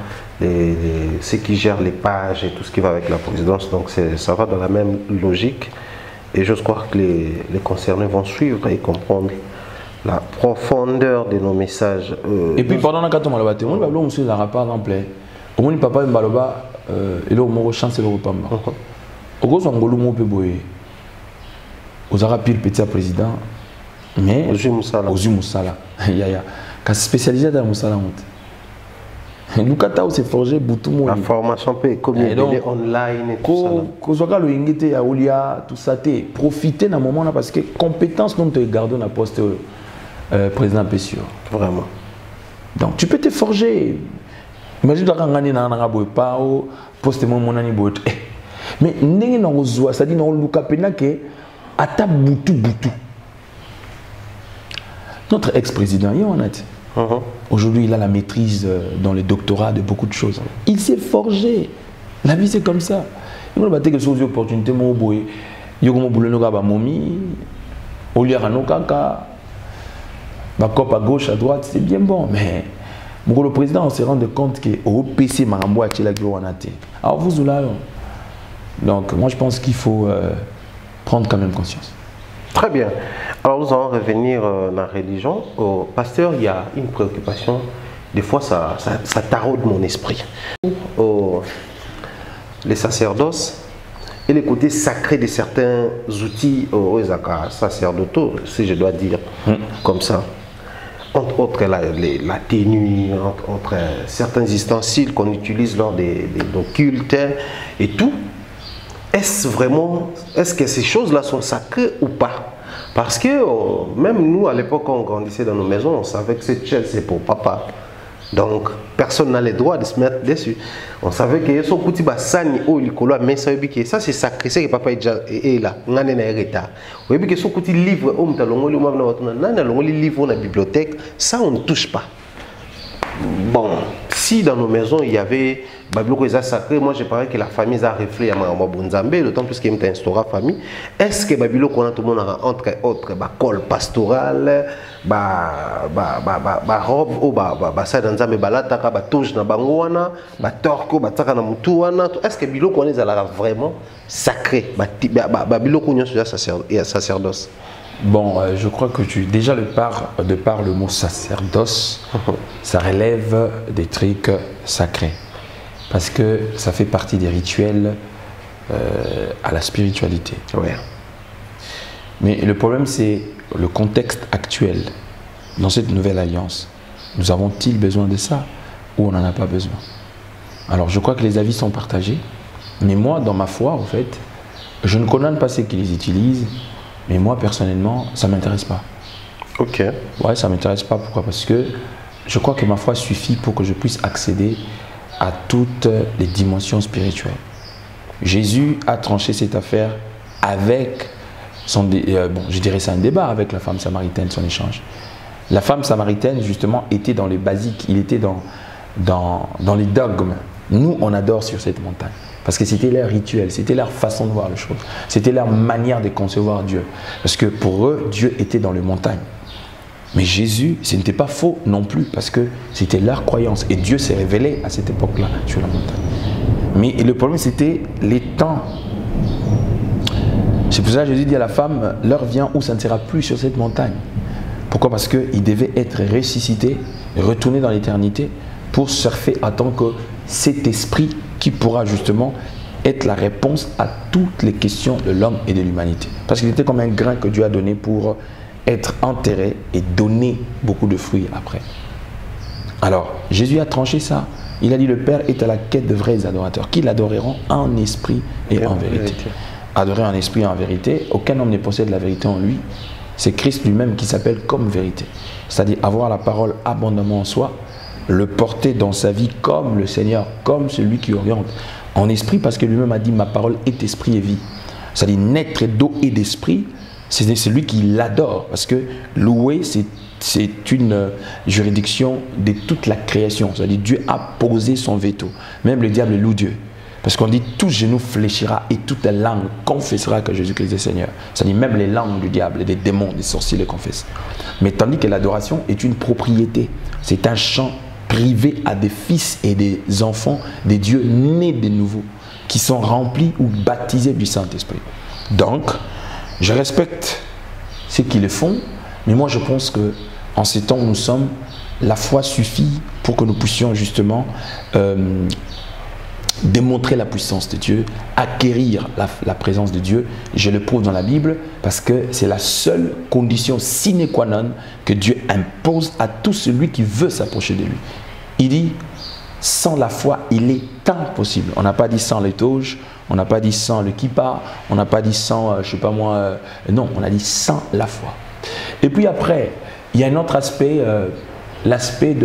ceux qui gèrent les pages et tout ce qui va avec la présidence. Donc ça va dans la même logique. Et je crois que les concernés vont suivre et comprendre la profondeur de nos messages. Et puis pendant la carte, on va dire, on se la rappelle en plein. Au moins, papa Mbaloba, et là, on chance le repas. Au gros, on ngolo mo pe boye. Aux arabes pile petit président, mais Ozu Moussala. Ya. Quand spécialisé dans Moussala honte. Lukata s'est forgé boutou la formation peut comme online et tout ça. Ko soka lo ingete ya olia tout ça té profiter dans moment là parce que compétence dont te garder na poste président Pessio. Vraiment. Donc tu peux te forger. Imagine toi quand ngani na nga boy pa o poste mon monani boy. Mais ndenge na ozwa ça dit na luka pena ke ata boutou. Notre ex-président, il en a. Aujourd'hui, il a la maîtrise dans les doctorats de beaucoup de choses. Il s'est forgé. La vie, c'est comme ça. Il m'a dit que sur les opportunités, il y a un momi, il y a un kaka, ma cop à gauche, à droite, c'est bien bon. Mais le président, on se rend compte qu'au PC, Marambo a été la gloire. Alors vous, là. Donc, moi, je pense qu'il faut prendre quand même conscience. Très bien. Alors nous allons revenir dans la religion. Au pasteur, il y a une préoccupation. Des fois, ça taraude mon esprit. Les sacerdoces et les côtés sacrés de certains outils sacerdotaux, si je dois dire comme ça. Entre autres, la tenue, entre certains ustensiles qu'on utilise lors des cultes et tout. Est-ce que ces choses-là sont sacrées ou pas? Parce que même nous, à l'époque, quand on grandissait dans nos maisons, on savait que cette chaise, c'est pour papa. Donc, personne n'a le droit de se mettre dessus. On savait que son petit bassani ou l'icolo, mais ça c'est sacré, c'est que papa est là. On a un retard. Vous voyez que son petit livre, on a livre dans la bibliothèque, ça on ne touche pas. Bon, si dans nos maisons il y avait Babyloko est sacré, moi je parais que la famille a reflet à Mabonzambe, d'autant plus qu'il y a une instaura famille. Est-ce que Babyloko, tout le monde a entre autres, col pastoral, robe, ou ça dans Zambé balata, touche na bangoana, torko, taka na mutuana. Est-ce que Babyloko est vraiment sacré? Babyloko est sacerdoce. Bon, je crois que déjà de par le mot sacerdoce, ça relève des trucs sacrés. Parce que ça fait partie des rituels à la spiritualité. Ouais. Mais le problème, c'est le contexte actuel. Dans cette nouvelle alliance, nous avons-ils besoin de ça ou on n'en a pas besoin? Alors, je crois que les avis sont partagés. Mais moi, dans ma foi, en fait, je ne condamne pas ceux qui les utilisent. Mais moi, personnellement, ça ne m'intéresse pas. Ok. Ouais, ça ne m'intéresse pas. Pourquoi? Parce que je crois que ma foi suffit pour que je puisse accéder à toutes les dimensions spirituelles. Jésus a tranché cette affaire avec bon, je dirais c'est un débat avec la femme samaritaine, son échange. La femme samaritaine, justement, était dans les basiques, il était dans les dogmes. Nous, on adore sur cette montagne. Parce que c'était leur rituel, c'était leur façon de voir les choses. C'était leur manière de concevoir Dieu. Parce que pour eux, Dieu était dans les montagnes. Mais Jésus, ce n'était pas faux non plus, parce que c'était leur croyance. Et Dieu s'est révélé à cette époque-là, sur la montagne. Mais le problème, c'était les temps. C'est pour ça que Jésus dit à la femme, l'heure vient où ça ne sera plus sur cette montagne. Pourquoi? Parce qu'il devait être ressuscité, retourné dans l'éternité, pour surfer en tant que cet esprit qui pourra justement être la réponse à toutes les questions de l'homme et de l'humanité. Parce qu'il était comme un grain que Dieu a donné pour être enterré et donner beaucoup de fruits après. Alors, Jésus a tranché ça. Il a dit, le Père est à la quête de vrais adorateurs, qui l'adoreront en esprit et en vérité. Adorer en esprit et en vérité, aucun homme ne possède la vérité en lui. C'est Christ lui-même qui s'appelle comme vérité. C'est-à-dire avoir la parole abondamment en soi, le porter dans sa vie comme le Seigneur, comme celui qui oriente en esprit, parce que lui-même a dit, ma parole est esprit et vie. C'est-à-dire naître d'eau et d'esprit, c'est celui qui l'adore, parce que louer, c'est une juridiction de toute la création. C'est-à-dire Dieu a posé son veto. Même le diable loue Dieu. Parce qu'on dit tout genou fléchira et toute langue confessera que Jésus-Christ est Seigneur. C'est-à-dire même les langues du diable, des démons, des sorciers les confessent. Mais tandis que l'adoration est une propriété. C'est un chant privé à des fils et des enfants des dieux nés de nouveau, qui sont remplis ou baptisés du Saint-Esprit. Donc, je respecte ceux qui le font, mais moi je pense que en ces temps où nous sommes, la foi suffit pour que nous puissions justement démontrer la puissance de Dieu, acquérir la présence de Dieu. Je le prouve dans la Bible parce que c'est la seule condition sine qua non que Dieu impose à tout celui qui veut s'approcher de lui. Il dit, sans la foi, il est impossible. On n'a pas dit sans les toges, on n'a pas dit sans le kippa, on n'a pas dit sans, je sais pas moi, non, on a dit sans la foi. Et puis après, il y a un autre aspect, l'aspect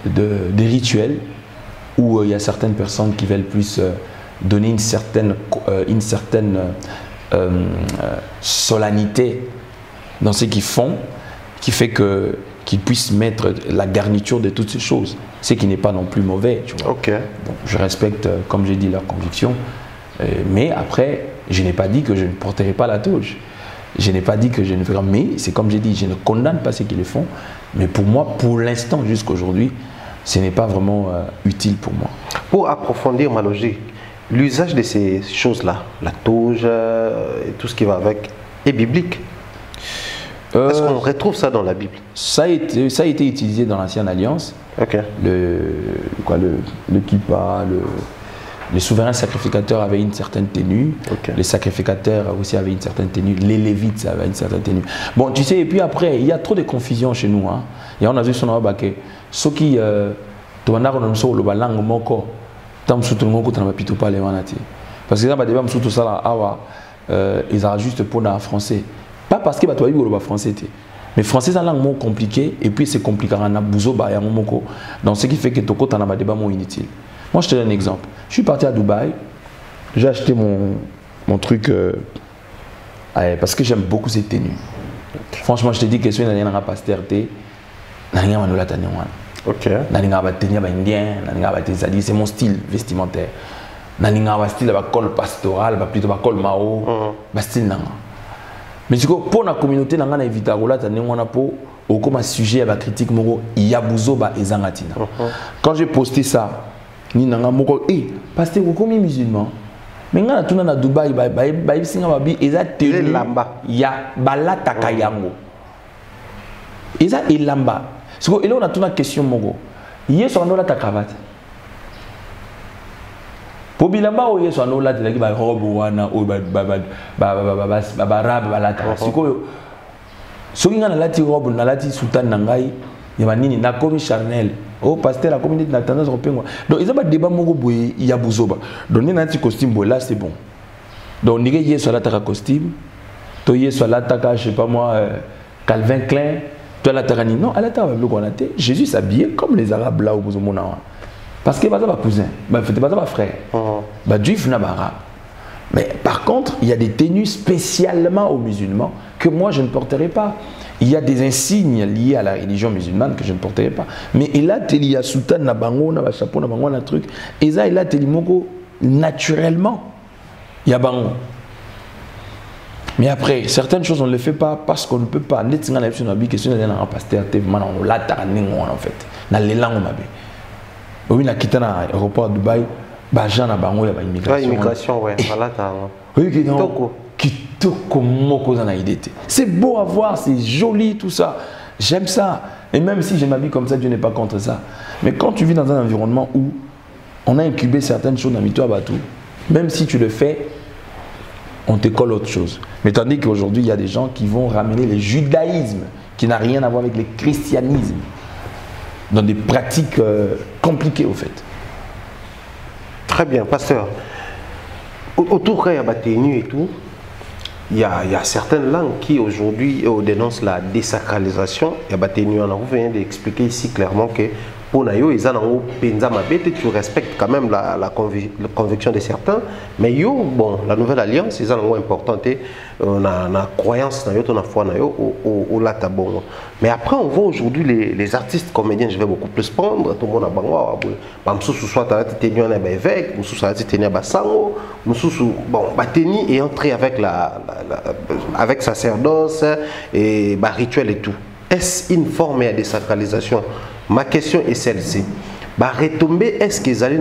des rituels, où il y a certaines personnes qui veulent plus donner une certaine solennité dans ce qu'ils font, qui fait qu'ils puissent mettre la garniture de toutes ces choses, ce qui n'est pas non plus mauvais, tu vois. Okay. Donc, je respecte, comme j'ai dit, leurs convictions, mais après, je n'ai pas dit que je ne porterai pas la toge. Je n'ai pas dit que je ne ferai, mais c'est comme j'ai dit, je ne condamne pas ceux qui le font, mais pour moi, pour l'instant, jusqu'à aujourd'hui, ce n'est pas vraiment utile pour moi. Pour approfondir ma logique, l'usage de ces choses-là, la toge et tout ce qui va avec, est biblique. Est-ce qu'on retrouve ça dans la Bible? Ça a été utilisé dans l'Ancienne Alliance. Okay. Le kippa, les souverains sacrificateurs avaient une certaine tenue. Okay. Les sacrificateurs aussi avaient une certaine tenue. Les lévites avaient une certaine tenue. Bon, tu sais, et puis après, il y a trop de confusion chez nous. Hein. Et on a vu son que ceux qui parce que ça, ils ont juste pour le français. Pas parce que le français, mais français c'est une langue compliquée et puis c'est compliqué donc ce qui fait que tu as un débat inutile. Moi je te donne un exemple. Je suis parti à Dubaï, j'ai acheté mon truc parce que j'aime beaucoup ces tenues. Franchement je te dis que si on n'a pas nalinga manola tane wana. OK. Nalinga ba tenir ba indien, nalinga ba tezali, c'est mon style vestimentaire. Nalinga ba style ba col pastoral, ba plutôt ba col mao, ba style nanga. Mais si pour la communauté nanga na éviter rola tane wana po au comme sujet à la critique moko yabuzo ba ezangatina. Quand j'ai posté ça, ni nanga moko pasteur combien musulman? Mais nga na tuna na Dubaï ba singa ba bi eza tenu ya balata kayango. Eza elamba. Siko elo na tuna question moko. Yeso anola ta cravate. Po bilamba o yeso anola te ba robe wana o ba rabe balata. Siko soki nga na lati robe na lati soutane na ngai ya banini na komi charnel. Oh pasteur la communauté na tendance repengwa. Donc ils ont pas débat moko boye ya buzoba. Donc ni na ti costume boye là c'est bon. Donc ni yeso la ta costume. To yeso la ta je sais pas moi Calvin Klein. Toi la ta non, elle a ta le qu'on a été. Jésus s'habillait comme les arabes là au buzomona. Parce que bah ça va cousin, bah fait pas ça va frère. Bah juif na arabe. Mais par contre, il y a des tenues spécialement aux musulmans que moi je ne porterai pas. Il y a des insignes liés à la religion musulmane que je ne porterai pas. Mais il a teli ya soutane na bango na ba chapeau na bango na truc. Et ça il a teli moko naturellement. Il y a bango. Mais après, certaines choses on ne les fait pas parce qu'on ne peut pas. Net singa na biso na bi question na un pasteur te mana on la ta ningo en fait. Na lelango mabe. Oui na kitana aéroport de Dubaï, ba gens na bango ya ba immigration. Immigration ouais, voilà ta. Oui kitoko moko za na idée. C'est beau à voir, c'est joli tout ça. J'aime ça. Et même si je m'habille comme ça, Dieu n'est pas contre ça. Mais quand tu vis dans un environnement où on a incubé certaines choses dans Mito Abatou, même si tu le fais, on te colle autre chose. Mais tandis qu'aujourd'hui, il y a des gens qui vont ramener le judaïsme, qui n'a rien à voir avec le christianisme, dans des pratiques compliquées au fait. Très bien, pasteur. Autour de la tenue et tout, il y a certaines langues qui aujourd'hui dénoncent la désacralisation. Il y a tenue, on vient d'expliquer ici clairement que pour Nayo, tu respectes quand même la conviction de certains, mais yo, bon, la nouvelle alliance, c'est importante, la croyance, la foi, au lata bon. Mais après, on voit aujourd'hui les artistes comédiens, je vais beaucoup plus prendre, tout le monde a bango, soit tenu un évêque, soit tenu un sango, bon, tenu et entrer avec sacerdoce et rituel et tout. Est-ce une forme de désacralisation? Ma question est celle-ci. Retomber, est-ce qu'ils allaient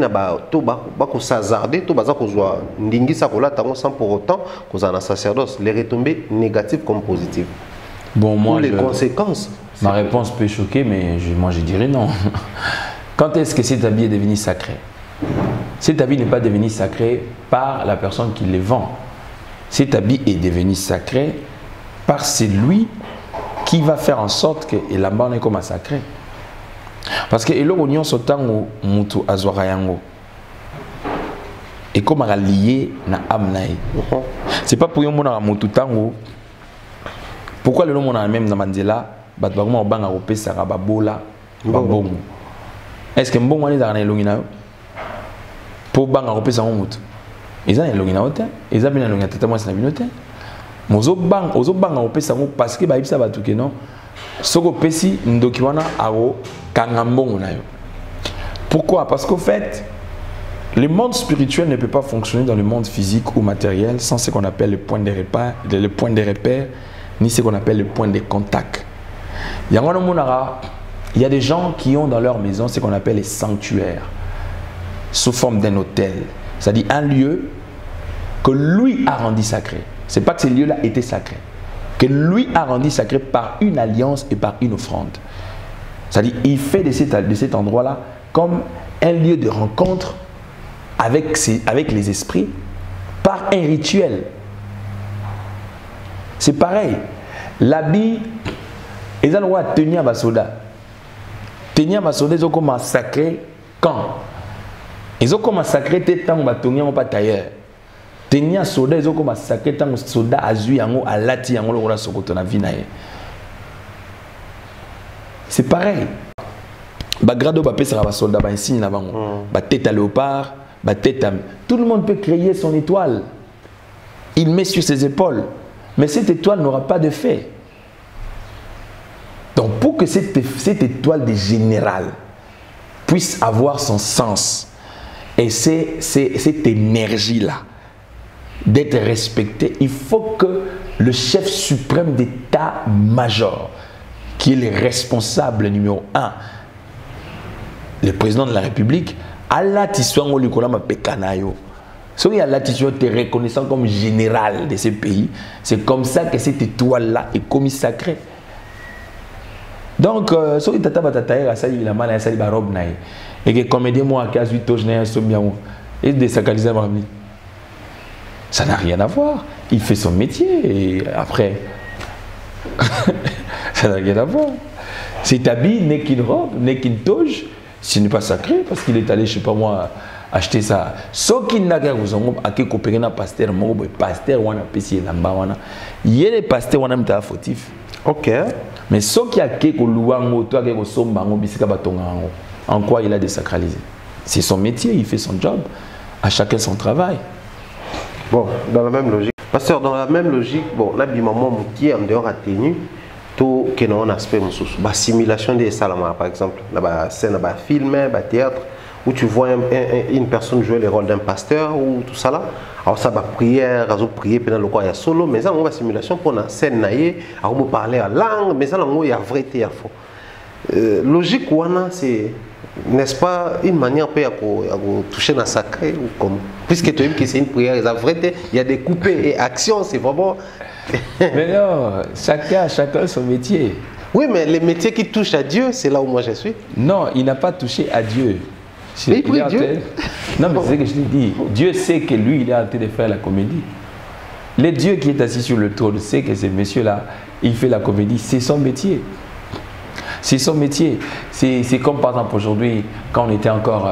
s'hazarder sans pour autant qu'on a un sacerdoce? Les retombées négatives comme positives. Bon, moi, les conséquences. Ma réponse peut choquer, mais moi je dirais non. Quand est-ce que cet habit est devenu sacré? Cet habit n'est pas devenu sacré par la personne qui le vend. Cet habit est devenu sacré par celui qui va faire en sorte que là-bas on est comme un sacré. Parce que l'on a sotango mutu azwarayango et comme à lié na amnaï. C'est pas pour yon mona mutu tango. Pourquoi le nom a même na mandela bat bagoma banga opé sara babola babongo. Est-ce que mbongo ni za na elongina pour banga opé sara mutu. Ils ont elongina hotel, ils ont bien elongina tata moi na binote. Mozo banga opé sara parce que ba ibisa batuke non. Soko pesi ndokiwana aro kangambongo na yo. Pourquoi? Parce qu'au fait, le monde spirituel ne peut pas fonctionner dans le monde physique ou matériel sans ce qu'on appelle le point de repère, ni ce qu'on appelle le point de contact. Il y a des gens qui ont dans leur maison ce qu'on appelle les sanctuaires, sous forme d'un hôtel. C'est-à-dire un lieu que lui a rendu sacré. Ce n'est pas que ce lieu-là était sacré. Que lui a rendu sacré par une alliance et par une offrande. C'est-à-dire il fait de cet endroit-là comme un lieu de rencontre avec les esprits par un rituel. C'est pareil. L'habit, ils ont le droit de tenir à Basoda. Tenir à Basoda, ils ont comme sacré quand? Ils ont comme sacré tant que tenir pas tailleur. Tenir soda, ils ont comme sacré tant que soda azui yango alati yango le sokoto na vinaye. C'est pareil. Bagrado bapé sera soldat ba insigne na bango. Ba tête à léopard, ba tête à... Tout le monde peut créer son étoile. Il met sur ses épaules. Mais cette étoile n'aura pas de fait. Donc pour que cette étoile de général puisse avoir son sens et cette énergie-là d'être respectée, il faut que le chef suprême d'état-major, qui est le responsable numéro 1, le président de la République, Allah Tiswango Likolama Pekanayo. Si tu es reconnaissant comme général de ce pays, c'est comme ça que cette étoile-là est commis sacrée. Donc, si tu as et que comédien moi à 18 ans, et désacraliser ça n'a rien à voir. Il fait son métier et après, ça n'a rien à voir. Cet habit n'est qu'une robe, n'est qu'une toge, ce n'est pas sacré parce qu'il est allé, je ne sais pas moi, acheter ça. Ce qui n'a qu'à vous en coopérer un pasteur, mon pasteur, on a payé là-bas. Il y a des pasteurs, on a mis fautif. Ok. Mais ce qui a quelque louango, toi qui es sombango, bisika batongango, en quoi il a désacralisé? C'est son métier, il fait son job. À chacun son travail. Bon, dans la même logique. Pasteur, dans la même logique, bon, là, maman qui est en dehors à tenue, tout qui est un aspect, la simulation des salama, par exemple, la scène, la film, le théâtre, où tu vois une personne jouer le rôle d'un pasteur ou tout ça là. Alors ça va prière, à prier pendant le quoi il y a solo, mais ça on va simulation pour la scène naïe, à on parler en langue, mais ça il y a vérité, il y a faux. Logique ouana c'est n'est-ce pas une manière pour toucher dans le sacré ou comme puisque tu dis que c'est une prière, la vérité, il y a des coupés et actions, c'est vraiment. Mais non, chacun son métier. Oui, mais les métiers qui touchent à Dieu, c'est là où moi je suis. Non, il n'a pas touché à Dieu. Mais il prie Dieu. Non, mais c'est ce que je t'ai dit. Dieu sait que lui, il est en train de faire la comédie. Le Dieu qui est assis sur le trône sait que ce monsieur-là, il fait la comédie. C'est son métier. C'est son métier. C'est comme par exemple aujourd'hui, quand on était encore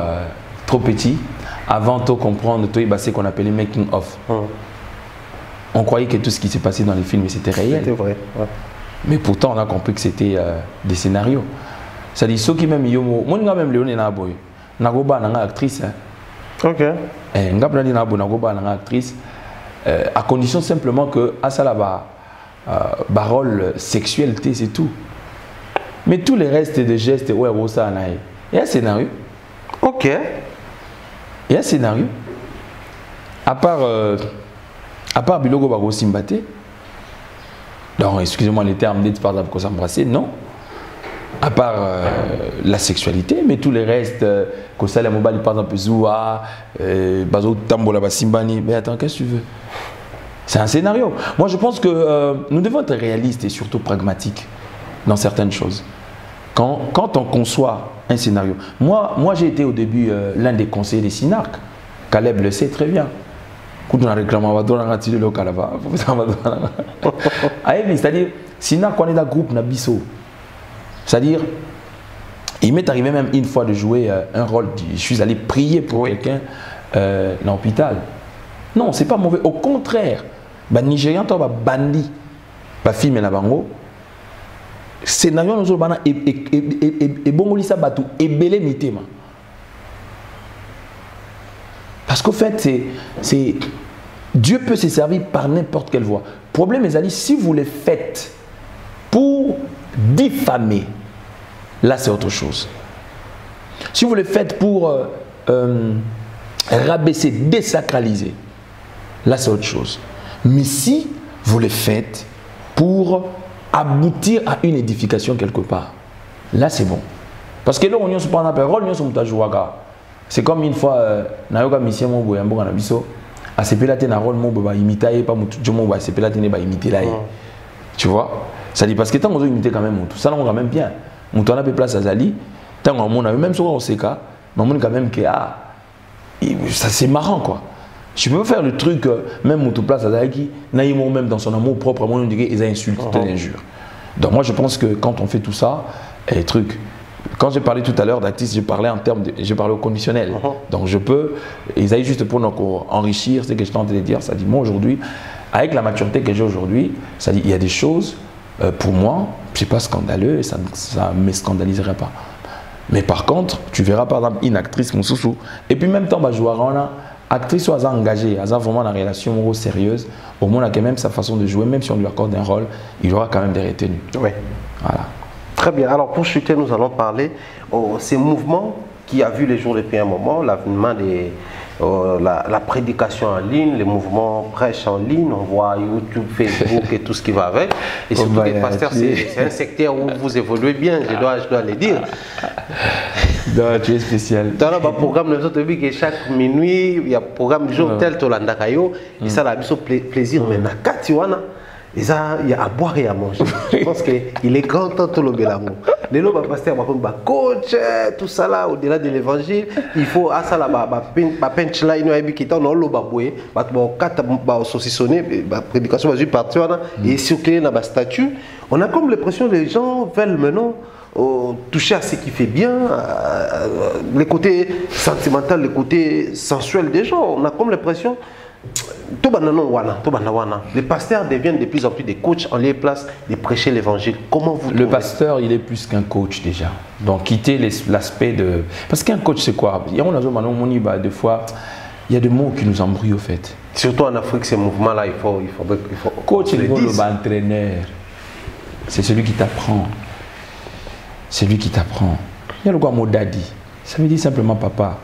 trop petit, avant de comprendre tout ce qu'on appelait making of. On croyait que tout ce qui s'est passé dans les films, c'était réel. C'était vrai. Ouais. Mais pourtant, on a compris que c'était des scénarios. C'est-à-dire, ceux qui même yomo, moi, même Léoné Naboy, Nagoba, nanga actrice. Ok. Nagoba, nanga actrice, à condition simplement que Asalaba, rôle sexualité, c'est tout. Mais tous les restes de gestes, ouais, il y a un scénario. Ok. Il y a un scénario. À part Bilogo Bago Simbate, donc excusez-moi les termes dites par exemple qu'on s'embrasser, non. À part la sexualité, mais tous les restes, Kosala Mobali par exemple Zoua, Bazo Tambola Basimbani, mais attends, qu'est-ce que tu veux? C'est un scénario. Moi je pense que nous devons être réalistes et surtout pragmatiques dans certaines choses. Quand on conçoit un scénario, moi j'ai été au début l'un des conseillers des Synarques. Caleb le sait très bien. C'est-à-dire, Synarques, on est dans le groupe Nabiso. C'est-à-dire, il m'est arrivé même une fois de jouer un rôle. Je suis allé prier pour quelqu'un dans l'hôpital. Non, c'est pas mauvais. Au contraire, les Nigérians sont bandits. Les filles, mais bango. Scénario nous avons et bon lisa batu et belé mitema. Parce qu'au fait, c'est Dieu peut se servir par n'importe quelle voie. Le problème, mes amis, si vous le faites pour diffamer, là c'est autre chose. Si vous le faites pour rabaisser, désacraliser, là c'est autre chose. Mais si vous le faites pour aboutir à une édification quelque part, là c'est bon. Parce que là on se prend un peu rôle, c'est comme une fois nayoka mission mon boyambo na biso a sepelate na rôle mon ba imiter pas mutu jomo ba sepelate ne ba imiter là. Tu vois? Ça dit parce que tant on doit imiter quand même mutu, ça on quand même bien. Mutu on a peu place à Zali, tant on a même sur on sait cas, mais on quand même que ça c'est marrant quoi. Je peux faire le truc, même mutu place à Zali, naïmo même dans son amour propre, on dirait ils insultent, ils injurent. Donc moi je pense que quand on fait tout ça, les trucs. Quand j'ai parlé tout à l'heure d'artiste, je parlais en termes de, je parlais au conditionnel. Donc je peux, ils aillent juste pour nous enrichir ce que je tentais de dire. Ça dit moi aujourd'hui, avec la maturité que j'ai aujourd'hui, ça dit il y a des choses pour moi, c'est pas scandaleux et ça ne me scandaliserait pas. Mais par contre, tu verras par exemple une actrice mon sousou et puis même temps bah jouer on a actrice soit engagée, a vraiment une relation sérieuse, au moins a quand même sa façon de jouer, même si on lui accorde un rôle, il aura quand même des retenues. Ouais. Voilà. Très bien. Alors pour chuter, nous allons parler de ces mouvements qui a vu les jours depuis un moment, l'avènement des la prédication en ligne, les mouvements prêches en ligne, on voit YouTube, Facebook et tout ce qui va avec. Et surtout les pasteurs, c'est un secteur où vous évoluez bien, je dois le dire. Non, tu es spécial. Dans le programme, nous avons vu que chaque minuit, il y a un programme jour tel, Tolandakayo, et ça a le plaisir, mais il y a à boire et à manger. Je pense qu'il est grand temps tout le bélamou. Les lots pasteur coach, tout ça là, au-delà de l'évangile, il faut à ça là, pinch là, il y a qui est en l'eau baboué, saucissonné, prédication va partir et circuler dans la statue. On a comme l'impression que les gens veulent maintenant toucher à ce qui fait bien, les côtés sentimentaux, les côtés sensuels des gens. On a comme l'impression. Les pasteurs deviennent de plus en plus des coachs en lieu place de prêcher l'évangile. Comment vous Le pasteur, il est plus qu'un coach déjà. Donc quitter l'aspect de... Parce qu'un coach, c'est quoi? Des fois, il y a des mots qui nous embrouillent au fait. Surtout en Afrique, ces mouvements-là, il faut coach, c'est l'entraîneur. C'est celui qui t'apprend. C'est lui qui t'apprend. Il y a le mot daddy. Ça veut dire simplement papa.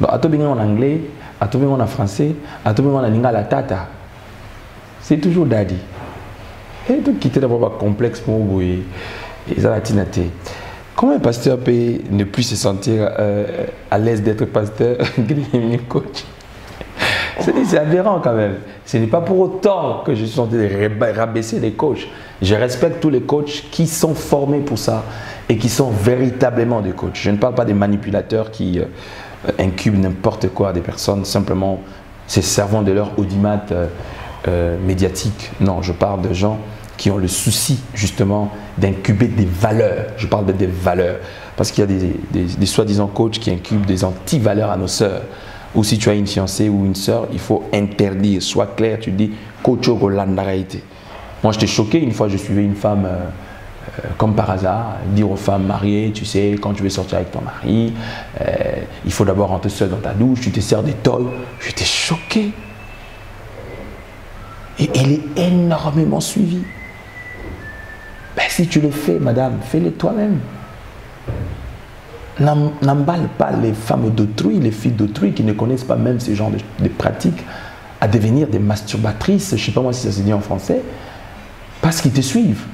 Donc, à tout en anglais, à tout en français, à tout en lingala tata. C'est toujours daddy. Et donc quitter d'abord complexe pour vous et ça la tinaté. Comment un pasteur peut ne plus se sentir à l'aise d'être pasteur, coach? C'est aberrant quand même. Ce n'est pas pour autant que je suis en train de rabaisser les coachs. Je respecte tous les coachs qui sont formés pour ça et qui sont véritablement des coachs. Je ne parle pas des manipulateurs qui incubent n'importe quoi des personnes simplement se servant de leur audimat médiatique. Non, je parle de gens qui ont le souci justement d'incuber des valeurs. Je parle de des valeurs parce qu'il y a des soi-disant coachs qui incubent des anti-valeurs à nos sœurs. Ou si tu as une fiancée ou une sœur, il faut interdire. Sois clair, tu dis coach au landarité. Moi, j'étais choqué une fois, je suivais une femme comme par hasard, dire aux femmes mariées, tu sais, quand tu veux sortir avec ton mari, il faut d'abord rentrer seul dans ta douche, tu te sers des tolls. J'étais choqué. Et elle est énormément suivie. Ben, si tu le fais, madame, fais-le toi-même. N'emballe pas les femmes d'autrui, les filles d'autrui qui ne connaissent pas même ce genre de pratiques à devenir des masturbatrices, je ne sais pas moi si ça se dit en français, parce qu'ils te suivent.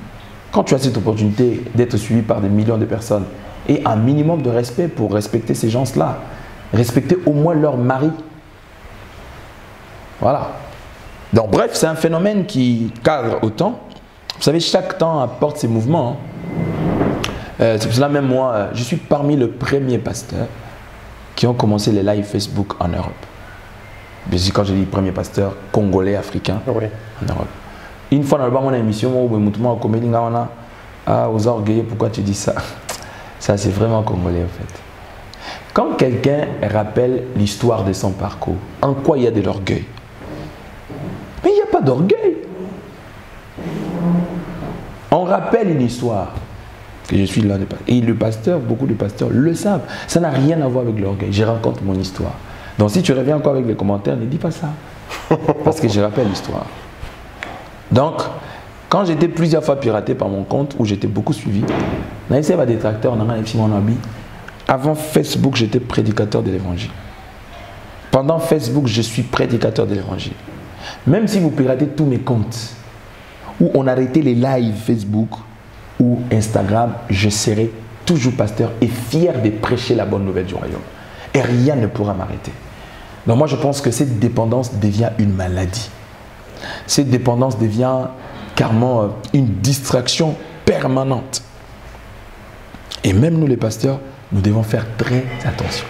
Quand tu as cette opportunité d'être suivi par des millions de personnes et un minimum de respect pour respecter ces gens-là, respecter au moins leur mari. Voilà. Donc bref, c'est un phénomène qui cadre au temps. Vous savez, chaque temps apporte ses mouvements. C'est pour cela même moi, je suis parmi les premiers pasteurs qui ont commencé les lives Facebook en Europe. Quand je dis premier pasteur congolais, africain, oui. En Europe. Une fois dans mon émission, aux orgueilleux, pourquoi tu dis ça? Ça, c'est vraiment congolais en fait. Quand quelqu'un rappelle l'histoire de son parcours, en quoi il y a de l'orgueil? Mais il n'y a pas d'orgueil. On rappelle une histoire. Que je suis l'un des pasteurs. Et le pasteur, beaucoup de pasteurs le savent. Ça n'a rien à voir avec l'orgueil. Je raconte mon histoire. Donc si tu reviens encore avec les commentaires, ne dis pas ça. Parce que je rappelle l'histoire. Donc, quand j'étais plusieurs fois piraté par mon compte, où j'étais beaucoup suivi, avant Facebook, j'étais prédicateur de l'évangile. Pendant Facebook, je suis prédicateur de l'évangile. Même si vous piratez tous mes comptes, où on arrêtait les lives Facebook, ou Instagram, je serai toujours pasteur et fier de prêcher la bonne nouvelle du royaume. Et rien ne pourra m'arrêter. Donc moi, je pense que cette dépendance devient une maladie. Cette dépendance devient carrément une distraction permanente. Et même nous, les pasteurs, nous devons faire très attention.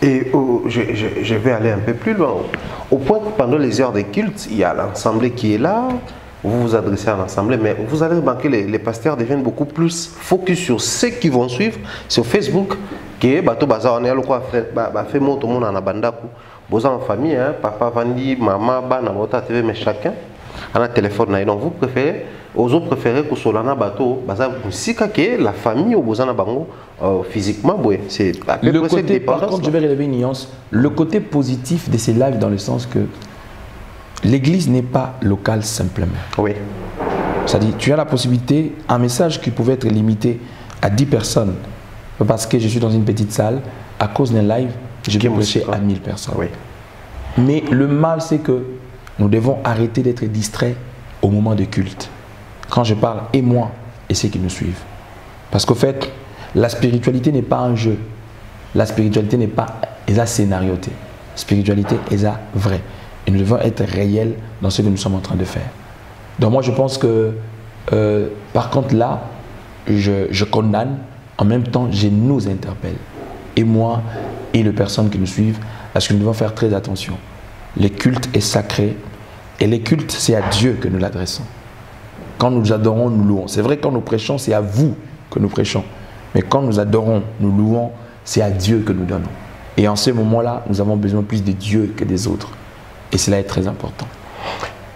Et je vais aller un peu plus loin. Au point que pendant les heures de culte, il y a l'assemblée qui est là. Vous vous adressez à l'assemblée, mais vous allez remarquer que les pasteurs deviennent beaucoup plus focus sur ceux qui vont suivre sur Facebook. Que bato baza on est quoi fait mon tout le monde en abandaku. Vous en famille, papa vandi, maman, bana bota TV, mais chacun a un téléphone. Donc vous préférez, aux autres préférez que solana bato baza musika que la famille ou bozana bango physiquement, c'est le côté. Par contre, je vais relever une nuance. Le côté positif de ces lives dans le sens que l'Église n'est pas locale simplement. Oui. C'est-à-dire, tu as la possibilité, un message qui pouvait être limité à 10 personnes, parce que je suis dans une petite salle, à cause d'un live, je peux prêcher à 1000 personnes. Oui. Mais le mal, c'est que nous devons arrêter d'être distraits au moment de culte. Quand je parle, et moi, et ceux qui nous suivent. Parce qu'au fait, la spiritualité n'est pas un jeu. La spiritualité n'est pas scénarioté. La spiritualité est vraie. Et nous devons être réels dans ce que nous sommes en train de faire. Donc moi, je pense que, par contre, là, je condamne, en même temps, je nous interpelle. Et moi, et les personnes qui nous suivent, parce que nous devons faire très attention. Le culte est sacré. Et les cultes, c'est à Dieu que nous l'adressons. Quand nous adorons, nous louons. C'est vrai, quand nous prêchons, c'est à vous que nous prêchons. Mais quand nous adorons, nous louons, c'est à Dieu que nous donnons. Et en ce moment-là, nous avons besoin plus de Dieu que des autres. Et cela est très important.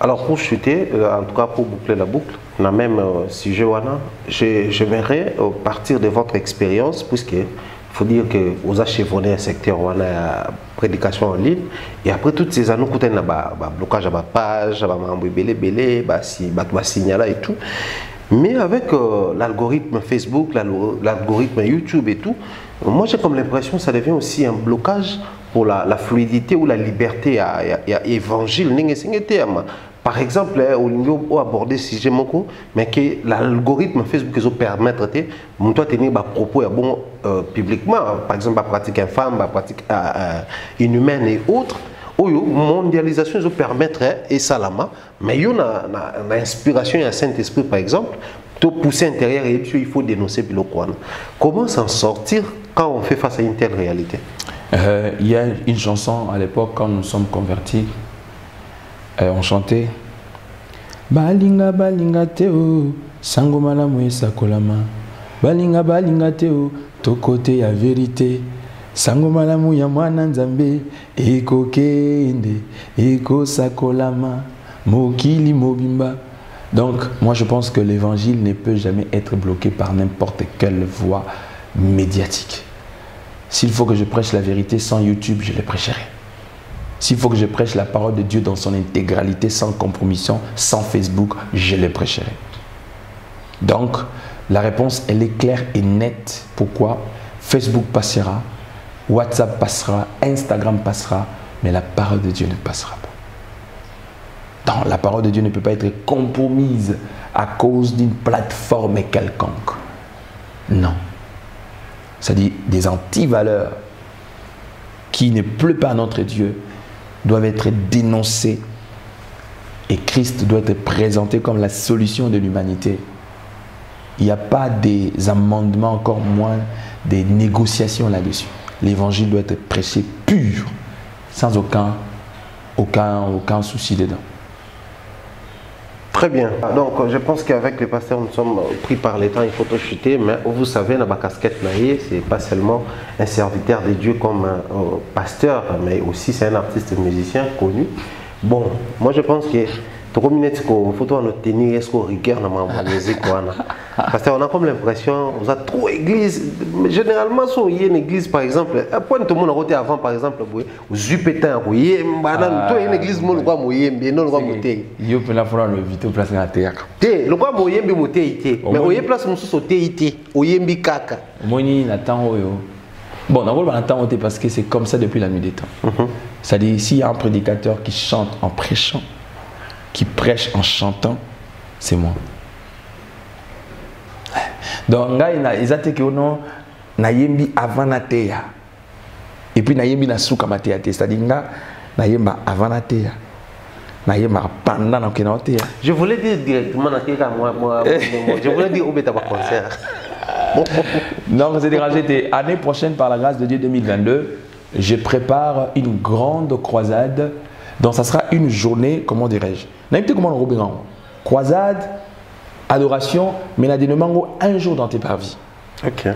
Alors pour chuter, en tout cas pour boucler la boucle, on a même sujet, j'aimerais partir de votre expérience, puisqu'il faut dire que vous avez chevronné un secteur où on a prédication en ligne, et après toutes ces années, on a un blocage à ma page, un signal et tout. Mais avec l'algorithme Facebook, l'algorithme YouTube et tout, moi j'ai comme l'impression que ça devient aussi un blocage pour la fluidité ou la liberté à l'évangile. Par exemple, on a abordé ce sujet, mais que l'algorithme Facebook peut permettre de tenir des propos bon, publiquement. Par exemple, la pratique infâme, la pratique inhumaine et autres. La mondialisation nous permettrait, et ça là, mais il y a une inspiration et un Saint-Esprit, par exemple, pour pousser intérieur et il faut dénoncer le Kouana. Comment s'en sortir quand on fait face à une telle réalité? Il y a une chanson à l'époque, quand nous sommes convertis, on chantait Balinga balinga teo, sango malamu esakolama. Balinga balinga teo, to côté ya vérité. Sango malamu ya mwana nzambe, eko kende, eko sakolama, mokili mobimba. Donc, moi je pense que l'évangile ne peut jamais être bloqué par n'importe quelle voie médiatique. S'il faut que je prêche la vérité sans YouTube, je le prêcherai. S'il faut que je prêche la parole de Dieu dans son intégralité, sans compromission, sans Facebook, je le prêcherai. Donc, la réponse, elle est claire et nette. Pourquoi? Facebook passera, WhatsApp passera, Instagram passera, mais la parole de Dieu ne passera pas. Donc, la parole de Dieu ne peut pas être compromise à cause d'une plateforme quelconque. Non. C'est-à-dire des antivaleurs qui ne plaisent pas à notre Dieu doivent être dénoncées et Christ doit être présenté comme la solution de l'humanité. Il n'y a pas des amendements, encore moins des négociations là-dessus. L'évangile doit être prêché pur, sans aucun souci dedans. Très bien. Donc, je pense qu'avec les pasteurs, nous sommes pris par les temps, il faut tout chuter, mais vous savez, dans ma casquette, ce n'est pas seulement un serviteur de Dieu comme un pasteur, mais aussi c'est un artiste musicien connu. Bon, moi je pense que il faut tenir rigueur dans la musique. Parce qu'on a comme l'impression, on a trop d'églises. Généralement, si il y a une église, par exemple, point tout le monde a voté avant, par exemple, vous Zupétain, il y a une église, il y a le vite place dans la terre. Le roi moyen bi moté mais il y a place musu sauté ité, oyembi kaka. Moni n'attend oyo. Bon, on va attendre parce que c'est comme ça depuis la nuit des temps. C'est-à-dire s'il y a un prédicateur qui chante en prêchant, qui prêche en chantant, c'est moi. Donc, ils ont dit que non, naïmbi avant la terre. Et puis naïmbi na souka matéa, c'est-à-dire naïmba avant la terre. Naïmba pendant la terre. Je voulais dire directement na terre moi. Je voulais dire au bêta concert. Non, c'est dérangé. Année prochaine, par la grâce de Dieu 2022, je prépare une grande croisade. Donc, ça sera une journée, comment dirais-je? Comment on regarde? Croisade, adoration, mais n'a dénommé un jour dans tes parvis. Ok.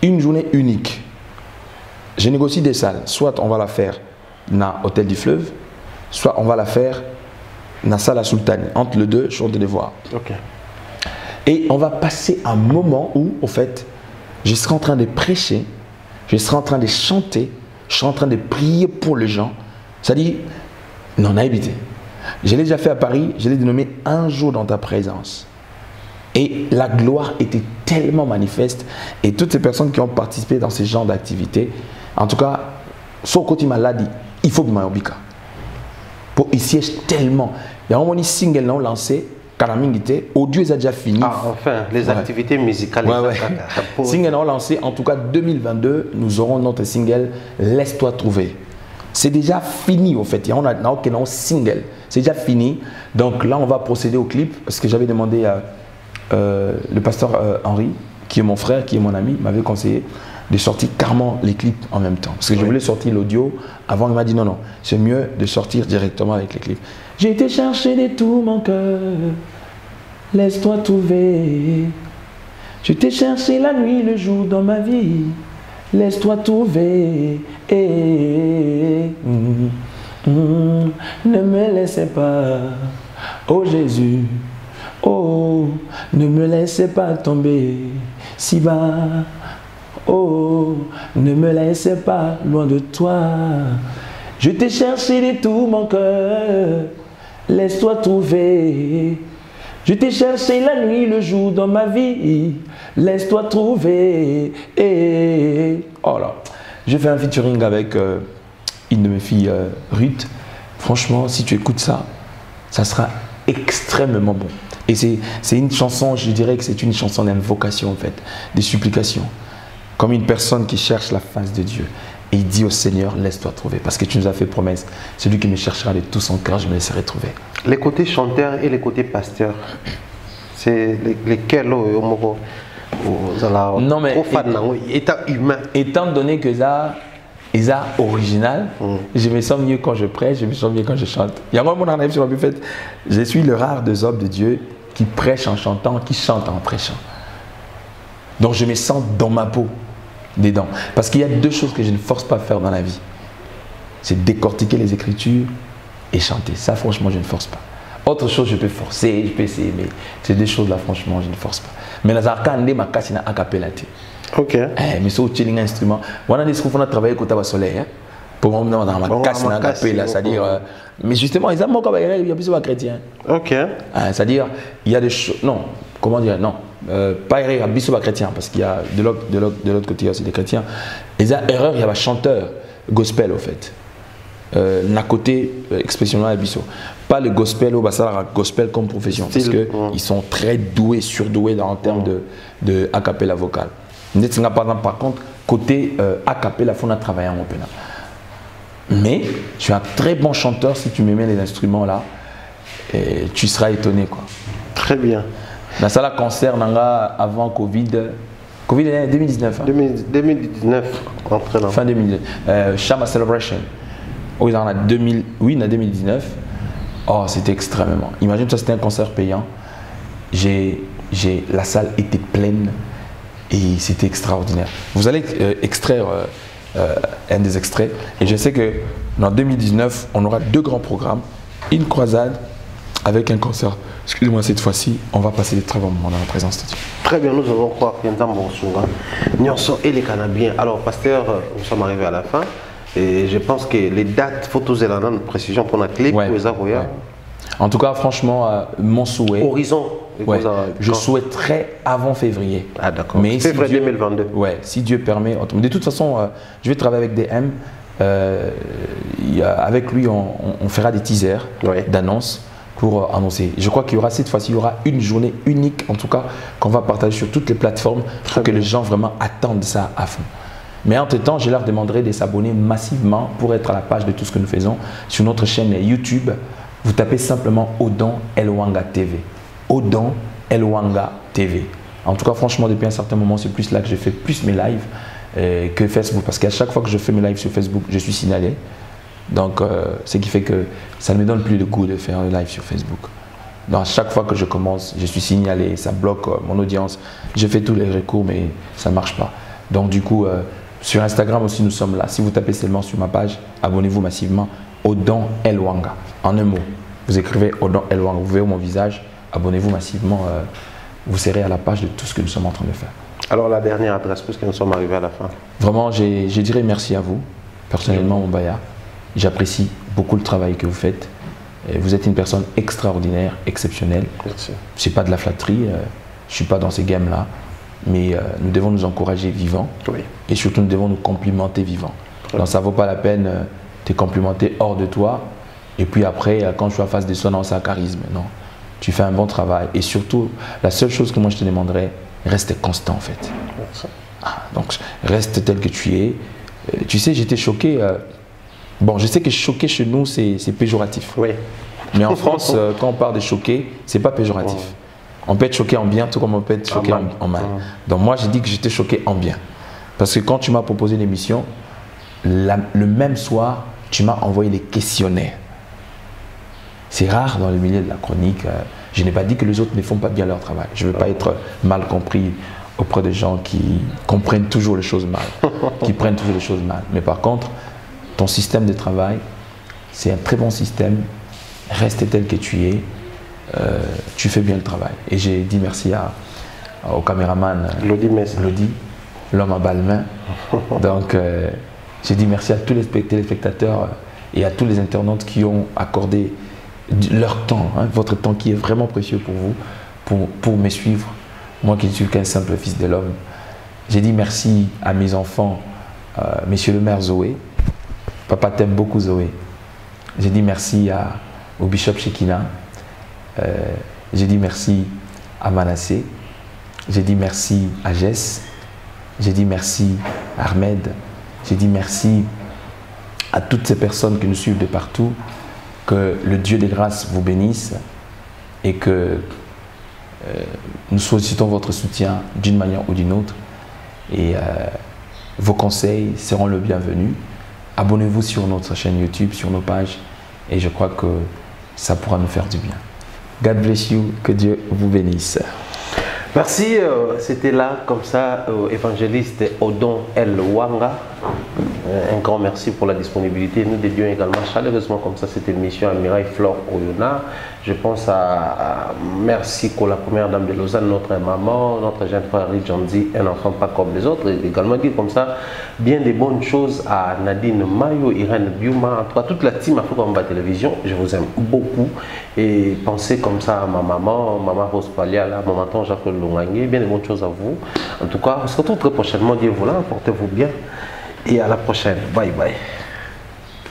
Une journée unique. Je négocie des salles. Soit on va la faire dans l'hôtel du fleuve, soit on va la faire dans la salle à Sultane. Entre les deux, je suis en train de voir. Ok. Et on va passer un moment où, au fait, je serai en train de prêcher, je serai en train de chanter, je serai en train de prier pour les gens. C'est-à-dire, non, on a évité. Je l'ai déjà fait à Paris, je l'ai dénommé Un jour dans ta présence. Et la gloire était tellement manifeste. Et toutes ces personnes qui ont participé dans ce genre d'activité, en tout cas, son côté maladie, il faut que je m'aille pour il siège tellement. Il y a un moment single non lancé, audio est déjà fini. Ah, enfin, les activités musicales. Single non lancé, en tout cas 2022, nous aurons notre single Laisse-toi trouver. C'est déjà fini au fait. Il y a un single. C'est déjà fini. Donc là, on va procéder au clip. Parce que j'avais demandé à le pasteur Henri, qui est mon frère, qui est mon ami, m'avait conseillé de sortir carrément les clips en même temps. Parce que je voulais sortir l'audio. Avant, il m'a dit non, non, c'est mieux de sortir directement avec les clips. J'ai été chercher de tout mon cœur. Laisse-toi trouver. Je t'ai cherché la nuit, le jour dans ma vie. Laisse-toi trouver. Ne me laissez pas, oh Jésus, oh, ne me laissez pas tomber si bas, oh, ne me laissez pas loin de toi. Je t'ai cherché de tout mon cœur, laisse-toi trouver. Je t'ai cherché la nuit, le jour dans ma vie, laisse-toi trouver. Oh là, je fais un featuring avec une de mes filles, Ruth. Franchement, si tu écoutes ça, ça sera extrêmement bon. Et c'est une chanson, je dirais que c'est une chanson d'invocation en fait, de supplication. Comme une personne qui cherche la face de Dieu. Et il dit au Seigneur, laisse-toi trouver. Parce que tu nous as fait promesse. Celui qui me cherchera de tout son cœur, je me laisserai trouver. Les côtés chanteurs et les côtés pasteurs, c'est lesquels non, mais étant humain. Étant donné que ça original, je me sens mieux quand je prêche, je me sens mieux quand je chante. Il y a un moment dans sur la buffet, je suis le rare des hommes de Dieu qui prêche en chantant, qui chante en prêchant. Donc je me sens dans ma peau, dedans. Parce qu'il y a deux choses que je ne force pas à faire dans la vie. C'est décortiquer les Écritures et chanter. Ça, franchement, je ne force pas. Autre chose, je peux forcer, je peux essayer, mais ces deux choses-là, franchement, je ne force pas. Mais la zarkande, ma casse, a capella. Ok. Mais c'est un chilling instrument. On a des choses qu'on a travaillé avec le soleil. Pour moi, dans ma casse, a capella. C'est-à-dire, mais justement, ils ont mon cabaret, il y a plus de chrétiens. Ok. C'est-à-dire, il y a des choses. Non, comment dire, non. Pas erreur, il y a plus de chrétiens, parce qu'il y a de l'autre côté aussi des chrétiens. Et ça, erreur, il y a un chanteur gospel, au fait. D'un côté, expression là, pas le gospel au bassin, gospel comme profession, parce qu'ils sont très doués, surdoués en termes de a cappella vocal. Par contre, côté a cappella, il faut travailler en open. Mais je suis un très bon chanteur si tu me mets les instruments là, et tu seras étonné quoi. Très bien. Dans ça, la concert avant Covid. Covid est 2019. Hein? 2019, fin 2019. Shama Celebration. Oh, ils en ont 2019. Oh, c'était extrêmement. Imagine, ça c'était un concert payant. La salle était pleine et c'était extraordinaire. Vous allez extraire un des extraits. Et je sais que en 2019, on aura deux grands programmes. Une croisade avec un concert. Excusez-moi, cette fois-ci, on va passer des très bons moments dans la présence de Dieu. Très bien, nous allons croire qu'il y a un bon souverain. Nyonso et les Canabiens. Alors, pasteur, nous sommes arrivés à la fin. Et je pense que les dates, il faut tous les une précision pour la clé. Ouais, ouais. En tout cas, franchement, mon souhait. Horizon. Ouais, je souhaiterais avant février. Ah d'accord. Mais février si Dieu, 2022. Ouais, si Dieu permet. De toute façon, je vais travailler avec DM. Avec lui, on fera des teasers d'annonces pour annoncer. Je crois qu'il y aura cette fois-ci, il y aura une journée unique, en tout cas, qu'on va partager sur toutes les plateformes pour que les gens vraiment attendent ça à fond. Mais entre-temps, je leur demanderai de s'abonner massivement pour être à la page de tout ce que nous faisons sur notre chaîne YouTube. Vous tapez simplement Odon Elwanga TV. Odon Elwanga TV. En tout cas, franchement, depuis un certain moment, c'est plus là que je fais plus mes lives que Facebook. Parce qu'à chaque fois que je fais mes lives sur Facebook, je suis signalé. Donc, ce qui fait que ça ne me donne plus de goût de faire un live sur Facebook. Donc, à chaque fois que je commence, je suis signalé, ça bloque mon audience. Je fais tous les recours, mais ça ne marche pas. Donc, du coup, sur Instagram aussi, nous sommes là. Si vous tapez seulement sur ma page, abonnez-vous massivement. Odon Elwanga. En un mot, vous écrivez Odon Elwanga. Vous verrez mon visage. Abonnez-vous massivement. Vous serez à la page de tout ce que nous sommes en train de faire. Alors, la dernière adresse, puisque nous sommes arrivés à la fin. Vraiment, je dirais merci à vous. Personnellement, Mbaya. J'apprécie beaucoup le travail que vous faites. Et vous êtes une personne extraordinaire, exceptionnelle. Merci. Ce n'est pas de la flatterie, je ne suis pas dans ces games-là. Mais nous devons nous encourager vivants. Oui. Et surtout, nous devons nous complimenter vivants. Donc ça ne vaut pas la peine de te complimenter hors de toi. Et puis après, quand je suis en face de soi, non, c'est un charisme. Non. Tu fais un bon travail. Et surtout, la seule chose que moi je te demanderais, reste constant en fait. Merci. Donc reste tel que tu es. Tu sais, j'étais choqué. Bon, je sais que choqué chez nous, c'est péjoratif. Oui. Mais en France, quand on parle de choqué, c'est pas péjoratif. Ouais. On peut être choqué en bien, tout comme on peut être choqué en mal. Donc moi, j'ai dit que j'étais choqué en bien. Parce que quand tu m'as proposé l'émission, le même soir, tu m'as envoyé les questionnaires. C'est rare dans le milieu de la chronique. Je n'ai pas dit que les autres ne font pas bien leur travail. Je ne veux pas être mal compris auprès des gens qui comprennent toujours les choses mal, qui prennent toujours les choses mal. Mais par contre, ton système de travail, c'est un très bon système. Reste tel que tu es. Tu fais bien le travail. Et j'ai dit merci au caméraman Lodi, l'homme à balles-mains. Donc, j'ai dit merci à tous les téléspectateurs et à tous les internautes qui ont accordé leur temps, hein, votre temps qui est vraiment précieux pour vous, pour me suivre. Moi qui ne suis qu'un simple fils de l'homme. J'ai dit merci à mes enfants, monsieur le maire Zoé. Papa t'aime beaucoup Zoé. J'ai dit merci au bishop Shekina. J'ai dit merci à Manassé. J'ai dit merci à Jess. J'ai dit merci à Ahmed. J'ai dit merci à toutes ces personnes qui nous suivent de partout. Que le Dieu des grâces vous bénisse et que nous sollicitons votre soutien d'une manière ou d'une autre. Et vos conseils seront le bienvenu. Abonnez-vous sur notre chaîne YouTube, sur nos pages et je crois que ça pourra nous faire du bien. God bless you, que Dieu vous bénisse. Merci, c'était là comme ça, évangéliste Odon El Wanga. Un grand merci pour la disponibilité. Nous dédions également chaleureusement comme ça cette émission à Mireille Flore Oyona. Je pense à Merci la première dame de Lausanne, notre maman, notre jeune frère Ridjandi, un enfant pas comme les autres. Et également dire comme ça bien des bonnes choses à Nadine Mayo, Irène Biuma, en tout cas toute la team Afro-Combat Télévision. Je vous aime beaucoup et pensez comme ça à ma maman, Maman Rose Palia, mon maman Jacques Longangé, bien des bonnes choses à vous. En tout cas, on se retrouve très prochainement. Dieu vous là, portez-vous bien et à la prochaine. Bye bye.